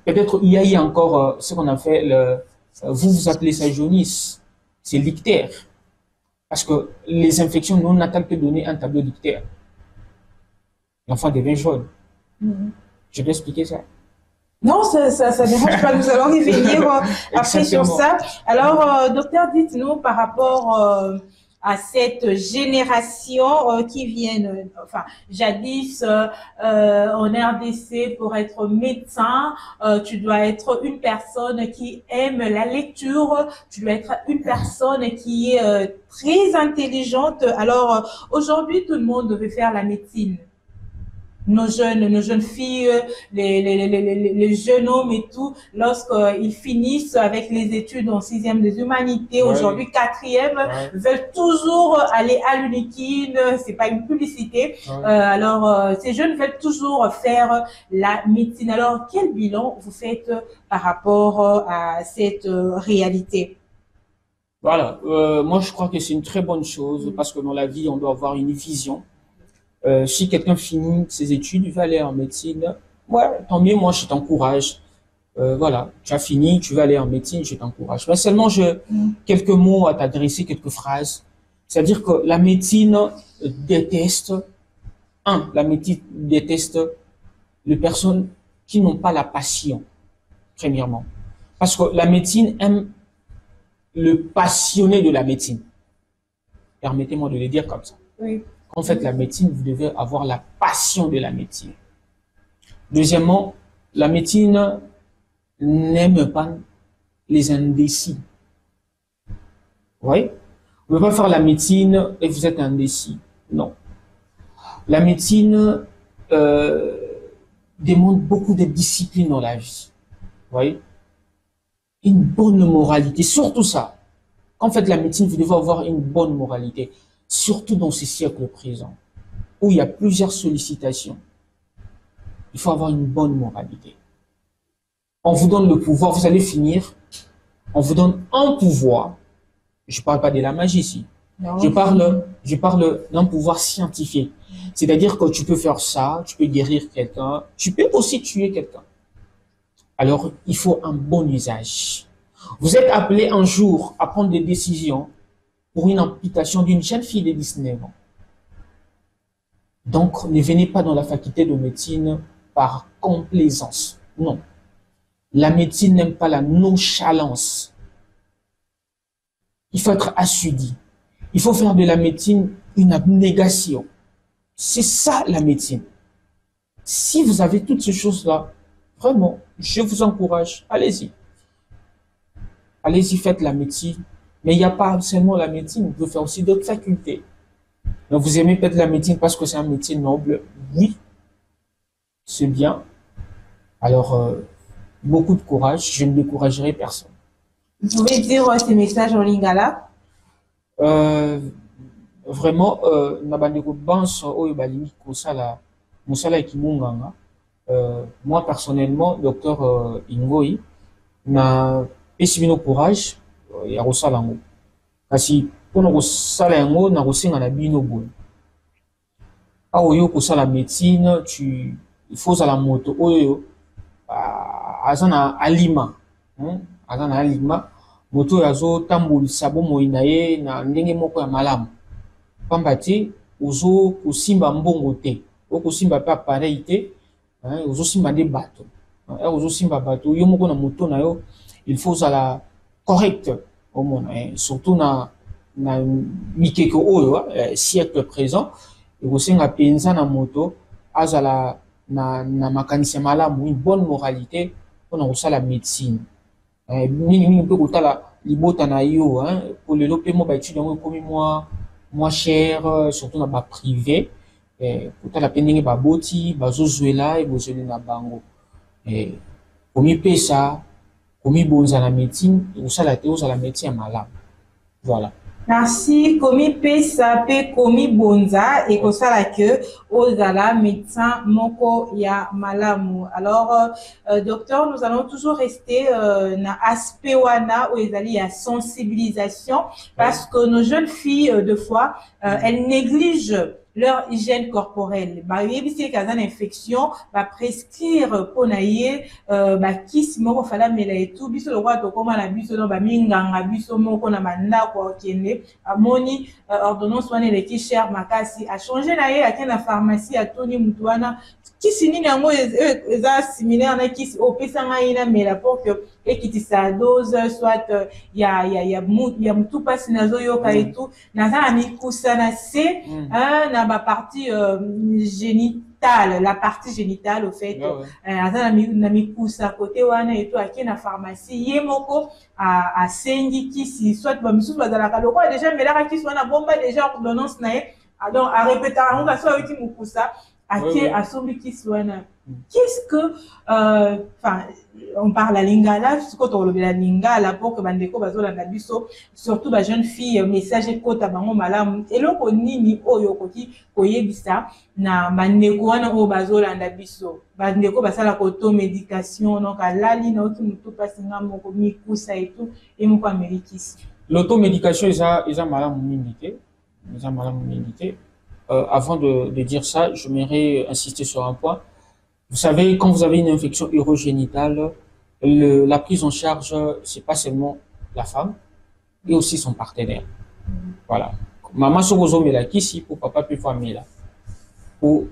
Peut-être il y a eu encore ce qu'on a fait, vous appelez ça jaunisse, c'est l'ictère. Parce que les infections non natales peuvent donner un tableau d'ictère. L'enfant devient jaune. Je peux expliquer ça? Non, ça ne dérange pas. Nous allons revenir après sur ça. Alors, docteur, dites-nous par rapport à cette génération qui viennent, enfin, jadis en RDC, pour être médecin, tu dois être une personne qui aime la lecture, tu dois être une personne qui est très intelligente. Alors, aujourd'hui, tout le monde veut faire la médecine. Nos jeunes filles, les jeunes hommes et tout, lorsqu'ils finissent avec les études en 6e des humanités, aujourd'hui 4e, veulent toujours aller à l'UNIKIN, c'est pas une publicité. Alors, ces jeunes veulent toujours faire la médecine. Alors, quel bilan vous faites par rapport à cette réalité? Voilà, moi je crois que c'est une très bonne chose parce que dans la vie, on doit avoir une vision. Si quelqu'un finit ses études, il va aller en médecine. Ouais, tant mieux, moi je t'encourage. Voilà, tu as fini, tu vas aller en médecine, je t'encourage. Mais seulement quelques mots à t'adresser, quelques phrases. C'est-à-dire que la médecine déteste, la médecine déteste les personnes qui n'ont pas la passion, premièrement. Parce que la médecine aime le passionné de la médecine. Permettez-moi de le dire comme ça. Oui. En fait, la médecine, vous devez avoir la passion de la médecine. Deuxièmement, la médecine n'aime pas les indécis. Oui? Vous ne pouvez pas faire la médecine et vous êtes indécis. Non. La médecine demande beaucoup de discipline dans la vie. Oui? Une bonne moralité, surtout ça. Quand vous faites la médecine, vous devez avoir une bonne moralité. Surtout dans ces siècles présents, où il y a plusieurs sollicitations. Il faut avoir une bonne moralité. On vous donne le pouvoir, vous allez finir, on vous donne un pouvoir. Je ne parle pas de la magie ici. Non. Je parle d'un pouvoir scientifique. C'est-à-dire que tu peux faire ça, tu peux guérir quelqu'un, tu peux aussi tuer quelqu'un. Alors, il faut un bon usage. Vous êtes appelé un jour à prendre des décisions pour une amputation d'une jeune fille de 19 ans. Donc, ne venez pas dans la faculté de médecine par complaisance. Non. La médecine n'aime pas la nonchalance. Il faut être assidu. Il faut faire de la médecine une abnégation. C'est ça la médecine. Si vous avez toutes ces choses-là, vraiment, je vous encourage, allez-y. Allez-y, faites la médecine. Mais il n'y a pas seulement la médecine, vous pouvez faire aussi d'autres facultés. Donc vous aimez peut-être la médecine parce que c'est un métier noble. Oui, c'est bien. Alors, beaucoup de courage, je ne découragerai personne. Vous pouvez dire ces messages en lingala? Vraiment, moi personnellement, docteur Ingoi, na pesibino courage ya kosala yango. Kasi mpona kosala yango na kosenga na bino boye. Awa oyo kosala médecine, il faut la moto oyo azana alima, azana alima moto yazo tambolisa bomoi na ye na ndenge moko ya malamu. Pamba te ozo kosimba mbongo te, okosimba pe appareil te, ozo simba nde bato. Ozo simba bato yo moko na moto na yo, il faut la correct au monde, surtout na mikeko oyo siècle présent, et aussi nga penza na moto azala na makanisi malamu, une bonne moralité pour na la médecine. Mingi pe kotala libota na yo, pour le lope mo ba étude ngo komi moins cher, surtout na ba privé, kotala pendenge ba boti bazozwela e bozeli na bango. Komi pesa komi bonza la médecine, osala te osala médecine malamu. Voilà. Merci. Komi pesa pe komi bonza et kosala que osala médecin moko ya malamu. Alors, docteur, nous allons toujours rester na aspect wana ou ezali ya sensibilisation parce que nos jeunes filles de fois elles négligent leur hygiène corporelle. Bah, yebisi kazan infection, bah, prescrire ponaye, bah, kiss moko fala mela et tout, biso le roi to koma na biso no ba minganga biso moko na manda kwa okende, amoni ordonnance wana le ki cher makasi a changer na ye a na pharmacie a toni mutuana kisi nini yango eza similaire na kisi opesa ngai na mela pour que ekitisa dose soit ya mutu pasi nazoyoka et tout naza na mikusa na se na ba partie génitale, la partie génitale au fait aza na mikusa côté wana et tout ake na pharmacie ye moko asengi kisi soit ba misusu bazalaka lokola déjà melaka kisi wana bomba déjà ordonnance na ye donc a répéter on va soit avec mukusa qu'est-ce que enfin on parle à lingala quand on le la lingala pour que bandeko bazola na biso surtout ba jeune fille message ekota bango malamu eloko nini oyo koki koyebisa na bandeko wana o bazola na biso bandeko basala koto médication donc alali na oki mutu pasinga moko mikusa et tout et moko amerikisi l'automédication eza malamu mingi te avant de dire ça, j'aimerais insister sur un point. Vous savez, quand vous avez une infection urogénitale, la prise en charge, c'est pas seulement la femme, et aussi son partenaire. Voilà. Maman sogozo mela kisi pour papa peut faire mela. Pour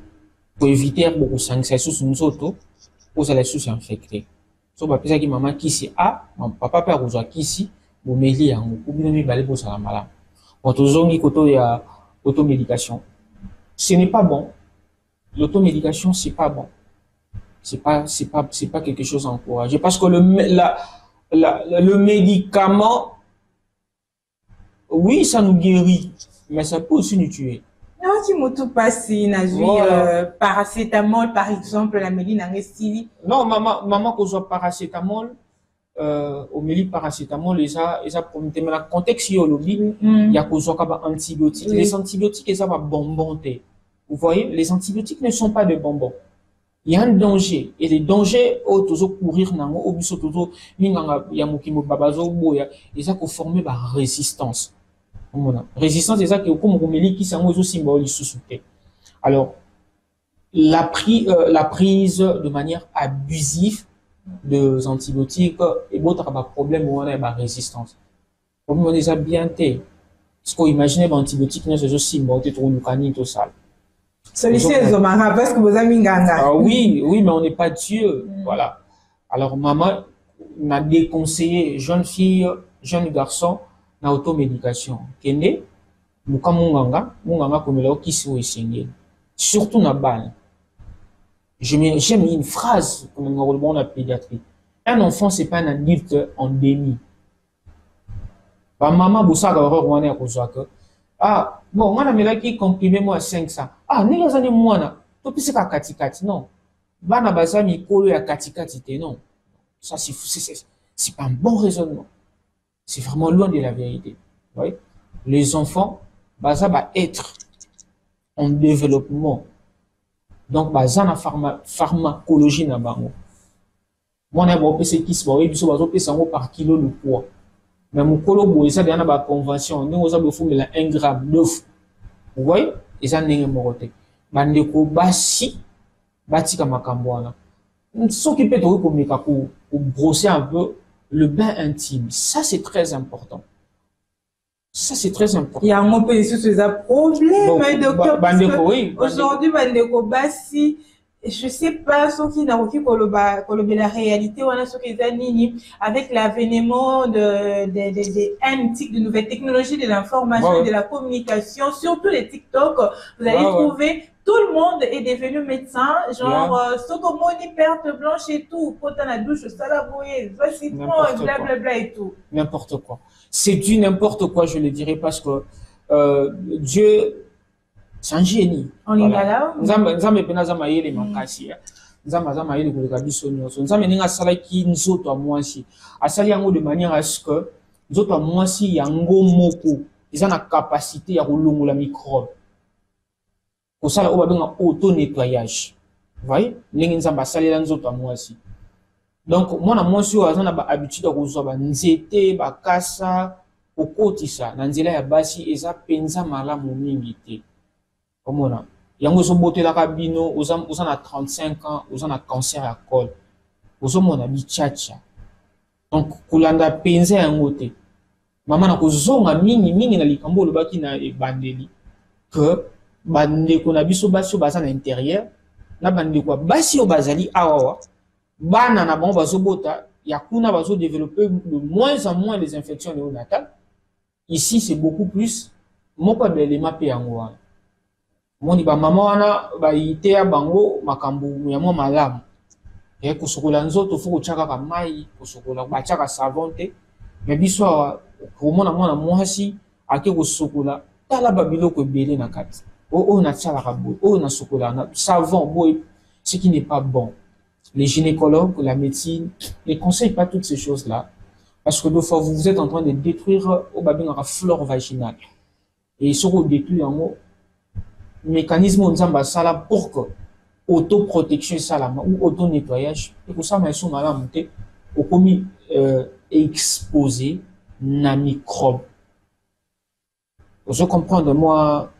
éviter beaucoup de sous nous autres, pour aller sous infecté. So papa ça qui maman kisi papa peut avoir kisi, pour meli yango, pour bien me baler pour ça la malade. Quand on a koto ya automédication. Ce n'est pas bon. L'automédication, c'est pas bon. C'est pas quelque chose à encourager. Parce que le médicament, oui, ça nous guérit, mais ça peut aussi nous tuer. Non, si mutu pasi na paracétamol, par exemple, la méline en estili. Non, maman, qu'on soit paracétamol, au milieu paracétamol, les a promis, mais le contexte, il y a qu'on soit antibiotiques. Les antibiotiques, ils ont bonbons. Vous voyez, les antibiotiques ne sont pas des bonbons. Il y a un danger. Et les dangers, toujours courir, au biso, toujours, yamukimo, babazo, boya, ils ont formé la résistance. Résistance, c'est ça qui est comme Romeli qui s'en symbole sous-souté. Alors, la prise de manière abusive des antibiotiques et d'autres problèmes où on a la résistance. Comme on les a bien été. Parce qu'on imagine les antibiotiques, c'est aussi symbole, trop nous tout ça. Celui-ci est parce que vous avez ah oui, mais on n'est pas Dieu. Voilà. Alors, maman m'a déconseillé, jeune fille, jeune garçon, na automédication. Kende, muka munganga comme là, qui s'est enseigné. Surtout na balle. J'aime une phrase, comme on la pédiatrie. Un enfant, c'est pas un adulte en déni. Bah, maman, boussa, on est à bon, moi, la qui comprimé moi 500. Ni les années moi, tout c'est pas katikati, non. Bana baza mi kolo ya katikati, non. Ça, c'est pas un bon raisonnement. C'est vraiment loin de la vérité. Vous voyez? Les enfants, baza va être en développement. Donc, baza na pharmacologie na bango. Moi, na ba pese qui se voit, biso bazo pesa ngo par kilo de poids. Mais mon colo, ça vient à convention. Nous avons fait 1 gramme d'œuf. Vous voyez? Et ça n'est pas moroté. Bandeko basi, bati kamakamboana. S'occuper de vous pour brosser un peu le bain intime. Ça, c'est très important. Ça, c'est très important. Il y a un peu de problème, docteur. Bandeko, oui. Aujourd'hui, bandeko basi. Je sais pas ce qui n'a aucun la réalité ou avec l'avènement des antiques, de nouvelles technologies, de l'information, de la communication, surtout les TikTok, vous allez trouver tout le monde est devenu médecin, genre Sokomoni, perte blanche et tout, quand on a douche, salaboué, blablabla et tout. N'importe quoi. C'est du n'importe quoi, je le dirais, parce que Dieu, c'est un génie. On est là. Nzambe pena zama yele makasi ya. Nzambe yele koleka biso nyonso. Nzambe ninga sala ki nzoto a mwasi. Asali yango de manière à ce que nzoto a mwasi yango moko ils ont la capacité ya kolongola microbe. Pour ça on va benga auto nettoyage. Vous voyez? Ninga nzambe asali la nzoto a mwasi. Donc moi na mwasi o azana ba habitude ko zo ba nzete ba kasa okotisa na nzela ya basi eza penza malamu mingi te. Comment yango so boté la cabino aux a 35 ans aux a cancer à col aux mona bichacha donc kulanda penza yango te mama na kozonga mingi na likambo lobaki na ebandeli que bande ko na biso baso baza na intérieur na bande quoi basi au bazali awawa bana na bon bazobota ya kuna bazo développer de moins en moins les infections néonatales. Ici c'est beaucoup plus moko belema pe yango wana moni ba mama wana ba ite ya bango makambu ya mo malamu kosokola nzoto fo kochaka ka mai kosokola ba chaka savon te mais biso komona mwana mwasi ake kosokola tala ba biloko ebele na kati o na tsala ka boy o na sokola na savon boy, ce qui n'est pas bon. Les gynécologues, la médecine ne conseillent pas toutes ces choses là parce que deux fois vous êtes en train de détruire au babin la flore vaginale et sur vous détruire en haut mécanisme on zamba sala pour que autoprotection salama ou auto nettoyage et pour ça mais sont malades monter au commis exposé na microbe. Vous comprenez moi.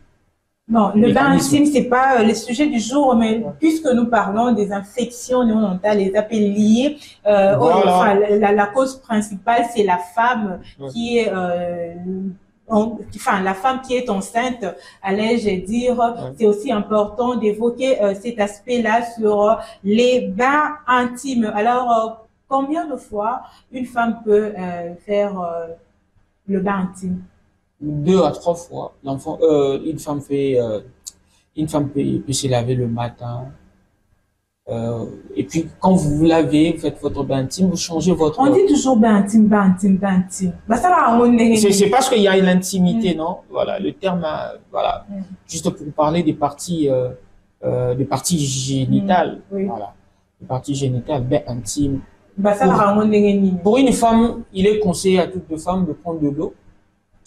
Bon, le bain intime, c'est pas le sujet du jour, mais puisque nous parlons des infections néonatales, les appels liés, voilà. La cause principale, c'est la femme qui est, la femme qui est enceinte, allais-je dire. C'est aussi important d'évoquer cet aspect-là sur les bains intimes. Alors, combien de fois une femme peut faire le bain intime? 2 à 3 fois. L'enfant, une femme peut se laver le matin. Et puis, quand vous vous lavez, vous faites votre bain intime, vous changez votre... On dit toujours bain intime, bain intime, bain intime. Bah, ça va, c'est parce qu'il y a l'intimité, non? Voilà, le terme, voilà. Juste pour parler des parties génitales. Voilà. Les parties génitales, bain intime. Bah, ça va, pour une femme, il est conseillé à toutes les femmes de prendre de l'eau,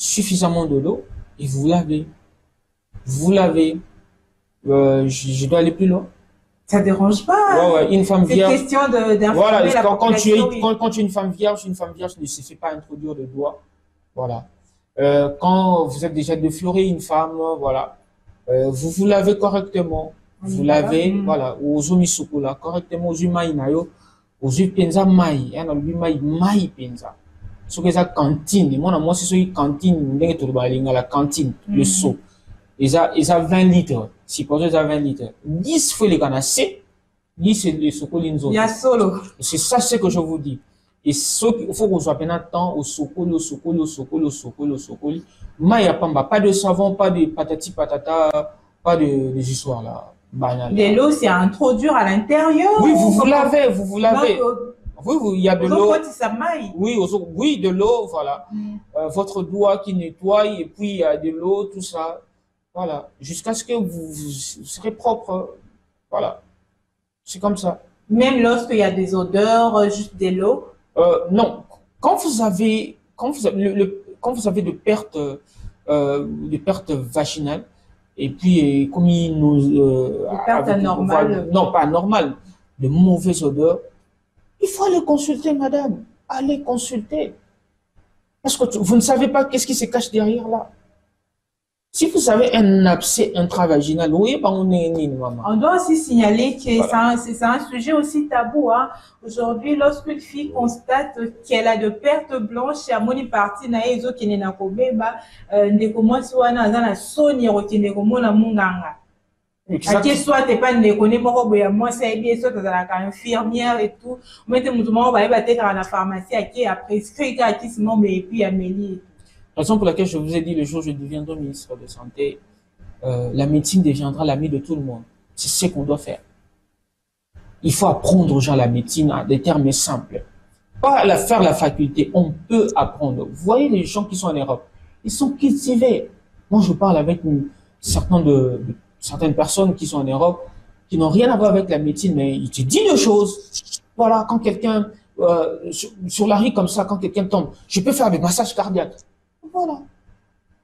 suffisamment de l'eau, et vous lavez. Vous lavez. Je dois aller plus loin. Ça dérange pas. Ouais, une femme vierge. C'est question d'informer voilà, la population. Quand tu es une femme vierge ne se fait pas introduire de doigts. Voilà. Quand vous êtes déjà défloré, une femme, voilà. Vous vous lavez correctement. Vous lavez, voilà. Aux omisukula, correctement, aux humainayo, aux penza mai, et on mai penza. Ce que ça cantine, moi c'est ce cantine, la cantine, le seau. Ils ont 20 litres. Si pour eux, ils ont 20 litres. 10 fois les canasses, 10 c'est les socolinzo. Il y a solo. C'est ça, ce que je vous dis. Et il faut qu'on soit pendant temps au socoli. Mais il n'y a pas de savon, pas de patati patata, pas des histoires là. Banales. De l'eau, c'est à introduire à l'intérieur. Oui, vous lavez. Oui, il y a de l'eau. Oui, de l'eau, voilà. Votre doigt qui nettoie, et puis il y a de l'eau, tout ça. Voilà. Jusqu'à ce que vous serez propre. Voilà. C'est comme ça. Même lorsqu'il y a des odeurs, juste de l'eau? Non. Quand vous avez de pertes vaginales, et puis comme il nous... des pertes anormales. Non, pas anormales. De mauvaises odeurs. Il faut aller consulter, madame. Allez consulter. Parce que vous ne savez pas qu'est-ce qui se cache derrière là. Si vous avez un abcès intravaginal, oui, on doit aussi signaler que voilà. C'est un sujet aussi tabou. Hein. Aujourd'hui, lorsqu'une fille constate qu'elle a de pertes blanches, à mon parti, na ezo qui n'est pas kobeba, ne commence à na soni qui ne commence à munganga. Ake soit t'es pas ne connais pas quoi, moi c'est bien soit t'es la infirmière et tout. Mais t'es musulman, on va aller à la pharmacie qui a prescrit qui se met et puis amélie. Raison pour laquelle je vous ai dit le jour où je deviendrai ministre de Santé, la médecine deviendra l'ami de tout le monde. C'est ce qu'on doit faire. Il faut apprendre aux gens la médecine à des termes simples. Pas faire la faculté, on peut apprendre. Vous voyez les gens qui sont en Europe, ils sont cultivés. Moi, je parle avec certaines personnes qui sont en Europe, qui n'ont rien à voir avec la médecine, mais ils te disent des choses. Voilà, quand quelqu'un, sur la rue comme ça, quand quelqu'un tombe, je peux faire des massages cardiaques. Voilà.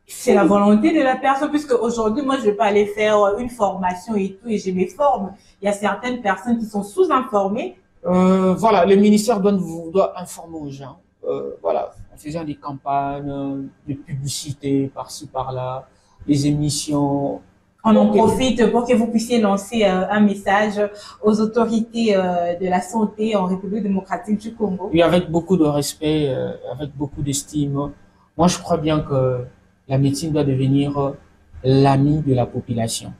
C'est la volonté de la personne, puisque aujourd'hui, moi, je vais pas aller faire une formation et tout, et je me forme. Il y a certaines personnes qui sont sous-informées. Voilà, le ministère doit informer aux gens. Voilà, en faisant des campagnes, de publicité par-ci, par-là, des émissions. On en profite pour que vous puissiez lancer un message aux autorités de la santé en République démocratique du Congo. Oui, avec beaucoup de respect, avec beaucoup d'estime. Moi, je crois bien que la médecine doit devenir l'ami de la population.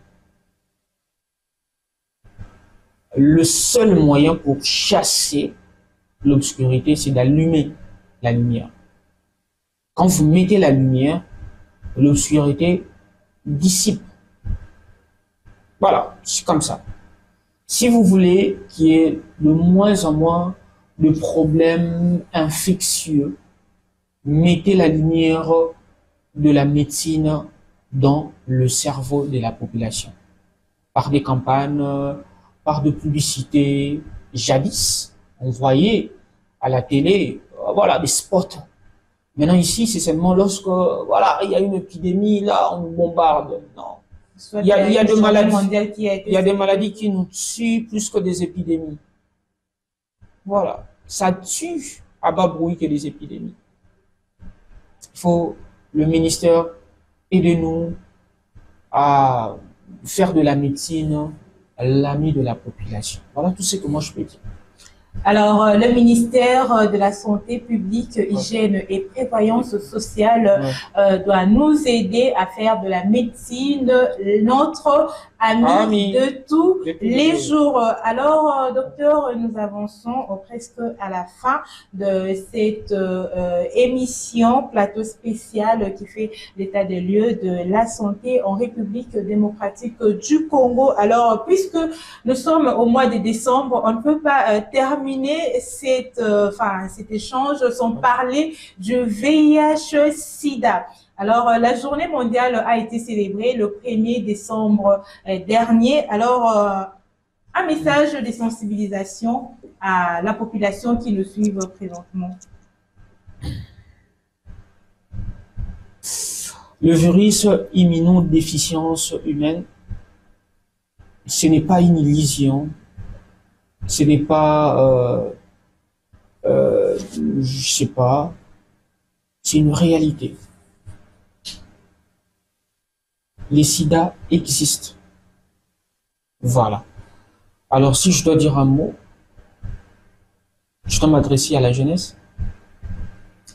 le seul moyen pour chasser l'obscurité, c'est d'allumer la lumière. Quand vous mettez la lumière, l'obscurité dissipe. Voilà, c'est comme ça. Si vous voulez qu'il y ait de moins en moins de problèmes infectieux, mettez la lumière de la médecine dans le cerveau de la population. Par des campagnes, par de publicités. Jadis, on voyait à la télé, voilà, des spots. Maintenant ici, c'est seulement lorsque, voilà, il y a une épidémie, là, on bombarde. Non. Il y a des maladies qui nous tuent plus que des épidémies. Voilà. Ça tue à bas bruit que des épidémies. Il faut, le ministère, aider-nous à faire de la médecine l'ami de la population. Voilà tout ce que moi je peux dire. Alors, le ministère de la Santé publique, Hygiène et Prévoyance sociale doit nous aider à faire de la médecine notre ami de tous les jours. Alors, docteur, nous avançons presque à la fin de cette émission plateau spécial qui fait l'état des lieux de la santé en République démocratique du Congo. Alors, puisque nous sommes au mois de décembre, on ne peut pas terminer cet échange sans parler du VIH-Sida. Alors, la journée mondiale a été célébrée le 1er décembre dernier. Alors, un message de sensibilisation à la population qui nous suit présentement. Le virus immunodéficience humaine, ce n'est pas une illusion, ce n'est pas, je sais pas, c'est une réalité. Les sida existent. Voilà. Alors, si je dois dire un mot, je dois m'adresser à la jeunesse.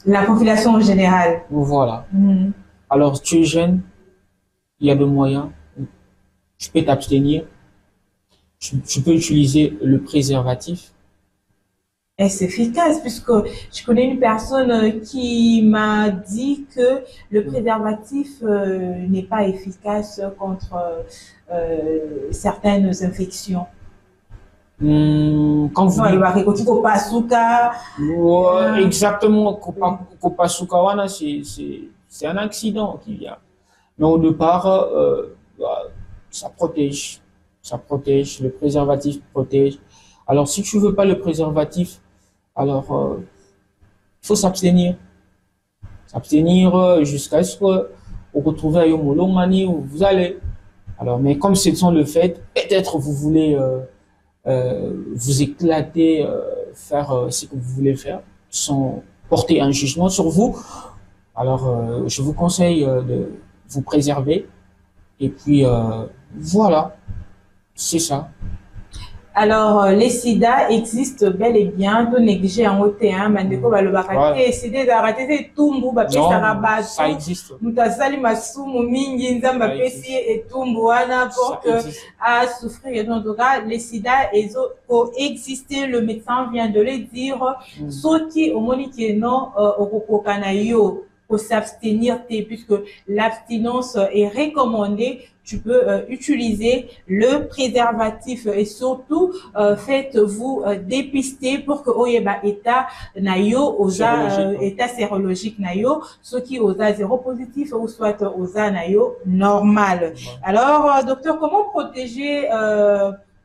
La population en général. Voilà. Alors, tu es jeune, il y a des moyens, tu peux t'abstenir, tu peux utiliser le préservatif. Est-ce efficace? Puisque je connais une personne qui m'a dit que le préservatif n'est pas efficace contre certaines infections. Quand vous exactement, Kopasukawana, c'est un accident qui vient. Mais au départ, ça protège, le préservatif protège. Alors, si tu veux pas le préservatif, alors il faut s'abstenir. S'abstenir jusqu'à ce que vous retrouvez à Yomolomani où vous allez. Alors, mais comme ce sont le fait, peut-être vous voulez vous éclater, faire ce que vous voulez faire, sans porter un jugement sur vous. Alors, je vous conseille de vous préserver. Et puis, voilà, c'est ça. Alors, les sida existent bel et bien, tout négligé en OT1, mandeko balobakate, sida d'arrêter, c'est tout mbou, ça existe. Mutasali masumu mingi, nzamba pesi et tumbuana pour que à souffrir. En tout cas, les sida existent, le médecin vient de le dire, sauti au monique non, au kokokanayo, pour s'abstenir, puisque l'abstinence est recommandée. Tu peux utiliser le préservatif et surtout faites-vous dépister pour que oyeba état nayo osa état sérologique nayo ceux qui osa zéro positif ou soit osa nayo normal. Alors docteur, comment protéger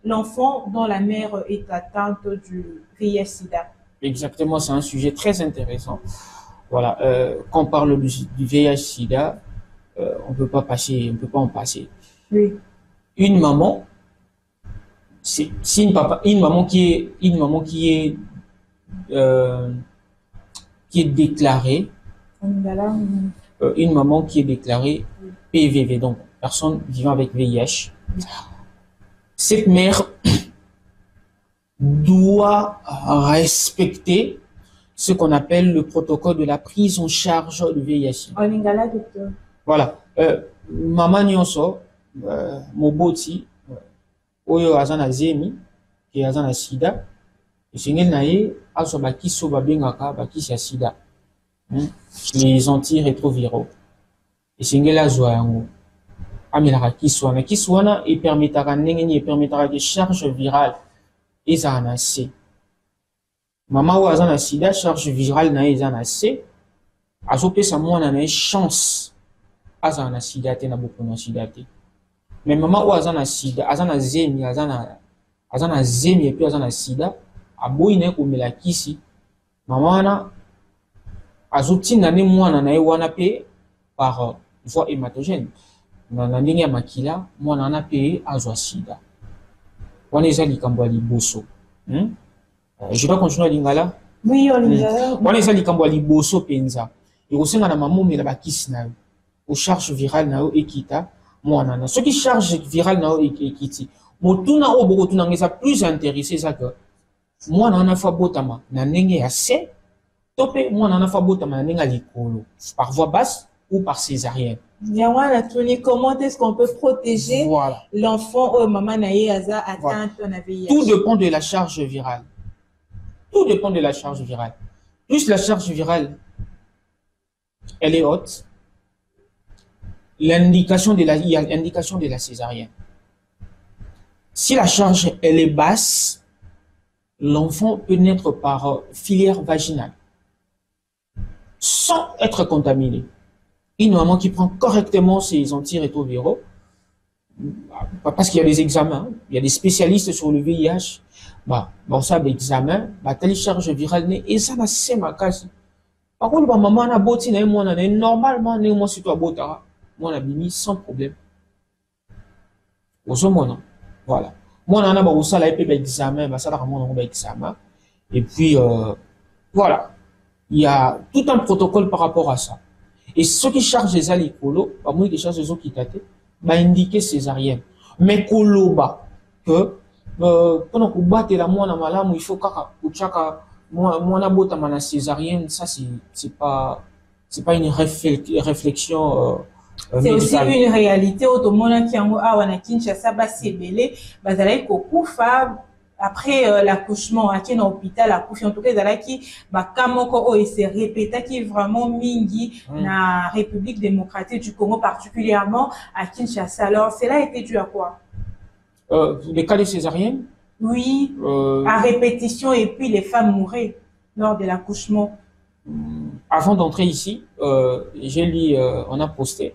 l'enfant dont la mère est atteinte du VIH/SIDA? Exactement, c'est un sujet très intéressant. Voilà, quand on parle du VIH/SIDA, on peut pas en passer. Oui. Une maman, c'est une maman qui est déclarée, une maman qui est déclarée PVV, donc personne vivant avec VIH. Cette mère doit respecter ce qu'on appelle le protocole de la prise en charge du VIH. En lingala, docteur. Voilà. Maman nyonso, moboti, oyo azana zemi, qui a un sida, et c'est une naïe, à ce baki soba bengaka, baki c'est sida. Les antirétroviraux. Et c'est une la zoango. Amilaka kiswana. Kiswana, et permettra n'engeni, et permettra que charge virale, et ça en a C. Maman ou azana sida, charge virale na ezana C. Azope sa moi na une chance. Azana sida te na beaucoup na sida te. Mais maman ou azana sida, azana zemi, azana zemi et puis azana sida, aboyi na komela kisi. Maman na azoti na ne mwana na wana pe par voie hématogène. Na ndenge ya makila, mwana na pe azwa sida. Wana eza likambo ya liboso. Je dois continuer à lingala? Oui, on lingala. Wana eza likambo ya liboso penza. Et aussi na maman mais la bakisi na yo. Au charge virale na yo ekita mwana na. Ce qui charge virale na yo ekiti. Motuna o boko tuna ngeza plus intéressé ça que mwana na fa botama na ndenge ya C. Topé mwana na fa botama na ndenge ya likolo. Par voie basse ou par césarienne. Comment est-ce qu'on peut protéger l'enfant ou maman naïe aza atteinte on avait Tout dépend de la charge virale. Tout dépend de la charge virale. Plus la charge virale, elle est haute, il y a l'indication de la césarienne. Si la charge, elle est basse, l'enfant peut naître par filière vaginale, sans être contaminé. Une maman qui prend correctement ses antirétroviraux, parce qu'il y a des examens, il y a des spécialistes sur le VIH, bon ça, l'examen, telle charge virale, et ça n'a pas ma case. Par contre, maman a boti, normalement, moi, si toi, botara, moi, on a mis sans problème. Voilà. Moi, on a un ça, là, examen, ça, là, on a examen. Et puis, voilà. Il y a tout un protocole par rapport à ça. Et ceux qui chargent les alicolo, moi qui chargent les autres qui tâtent, indiquer césarienne. Mais koloba, que, pendant qu'on batte la moine malam, il faut moi na bota mana césarienne, ça c'est pas une réflexion, c'est aussi une réalité, au monde qui en a wana Kinshasa, c'est belé, bazalai kokufa, après l'accouchement à un hôpital à en tout cas qui kamoko et s'est répété qui est vraiment mingi na République démocratique du Congo particulièrement à Kinshasa. Alors cela a été dû à quoi? Les cas de césarienne? Oui, à répétition et puis les femmes mouraient lors de l'accouchement. Avant d'entrer ici, j'ai lu, on a posté,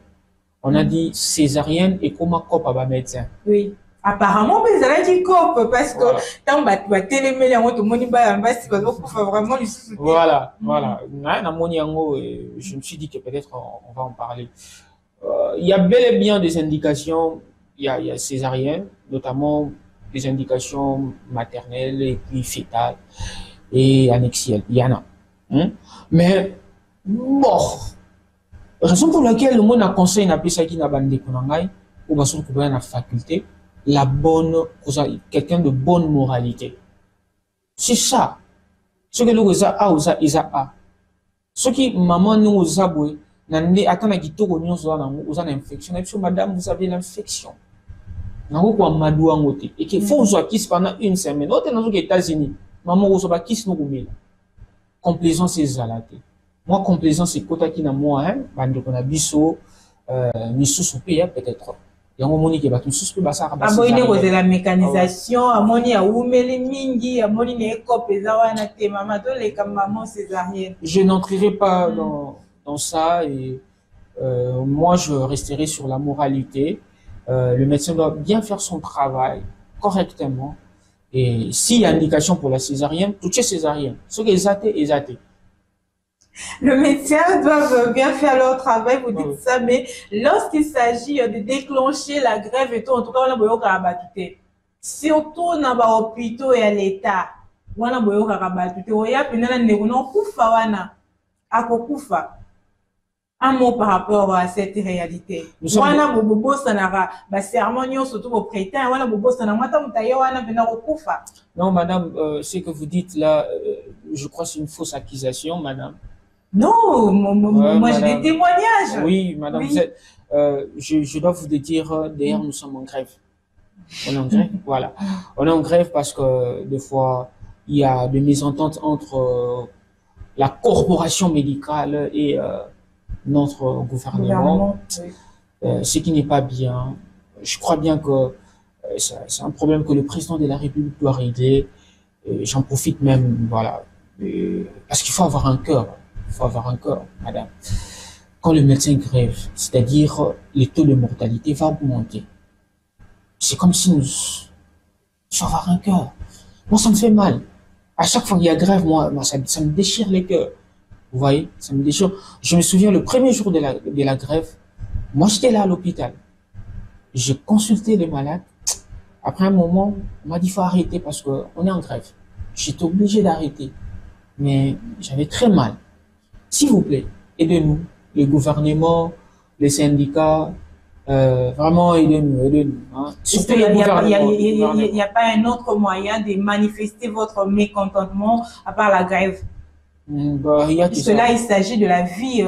on a dit césarienne et comment cop à médecin. Oui. Apparemment, mais ça a dit cop parce que tant que télémélé en auto moniba vraiment le soutenir. Voilà. Je me suis dit que peut-être on va en parler. Il y a bel et bien des indications, il y a césarienne, notamment des indications maternelles et puis fétales et annexielles. Il y en a. Mais bon, raison pour laquelle le monde a conseillé n'a pas ça qui n'a pas de konangai ou va sur la faculté. La bonne, quelqu'un de bonne moralité. C'est ça. Ce que nous avons, ce qui maman nous a boué, n'andé attend à qui tout nous a infection. Et puis madame, vous avez l'infection. Nous avons madou en côté. Et qu'il faut nous kiss pendant une semaine. Autre dans les États-Unis, maman vous a kiss nous goumé. Complaisance c'est zalaté. Moi complaisance c'est côté qui n'a moi hein, bande qu'on a biso, miso soupé peut-être. Il y a un moment qui va tout suspect ça de la mécanisation amoni a oumeli mingi amoni ne kopeza wana te mama to les comme maman césarienne. Je n'entrerai pas dans ça et moi je resterai sur la moralité. Le médecin doit bien faire son travail correctement et s'il y a indication pour la césarienne, tout est césarienne. Ce qui est athée. Le médecin doit bien faire leur travail, vous dites ça, mais lorsqu'il s'agit de déclencher la grève et tout, en tout cas, on a besoin de rabattre. Surtout dans les hôpitaux et à l'État, on a besoin de rabattre. On a besoin de kufa. Un mot par rapport à cette réalité. On a besoin de sermon, surtout aux chrétiens, on a besoin de Non, madame, ce que vous dites là, je crois que c'est une fausse accusation, madame. Non, moi j'ai des témoignages. Oui, madame, oui. Je dois vous le dire, d'ailleurs nous sommes en grève. On est en grève, voilà. On est en grève parce que des fois, il y a des mésententes entre la corporation médicale et notre gouvernement, Oui. ce qui n'est pas bien. Je crois bien que c'est un problème que le président de la République doit régler. J'en profite même, voilà, parce qu'il faut avoir un cœur. Il faut avoir un cœur, madame. Quand le médecin grève, c'est-à-dire le taux de mortalité va augmenter. C'est comme si nous, il faut avoir un cœur. Moi, ça me fait mal. À chaque fois qu'il y a grève, moi ça me déchire les cœurs. Vous voyez, ça me déchire. Je me souviens le premier jour de la grève, moi j'étais là à l'hôpital. J'ai consulté les malades. Après un moment, on m'a dit faut arrêter parce qu'on est en grève. J'étais obligé d'arrêter. Mais j'avais très mal. S'il vous plaît, aidez-nous. Le gouvernement, les syndicats, vraiment aidez-nous, aidez-nous. Hein. Est-ce Surtout qu'il le gouvernement. n'y a pas un autre moyen de manifester votre mécontentement à part la grève? Bah, il y a tout Puisque ça. là, il s'agit de la vie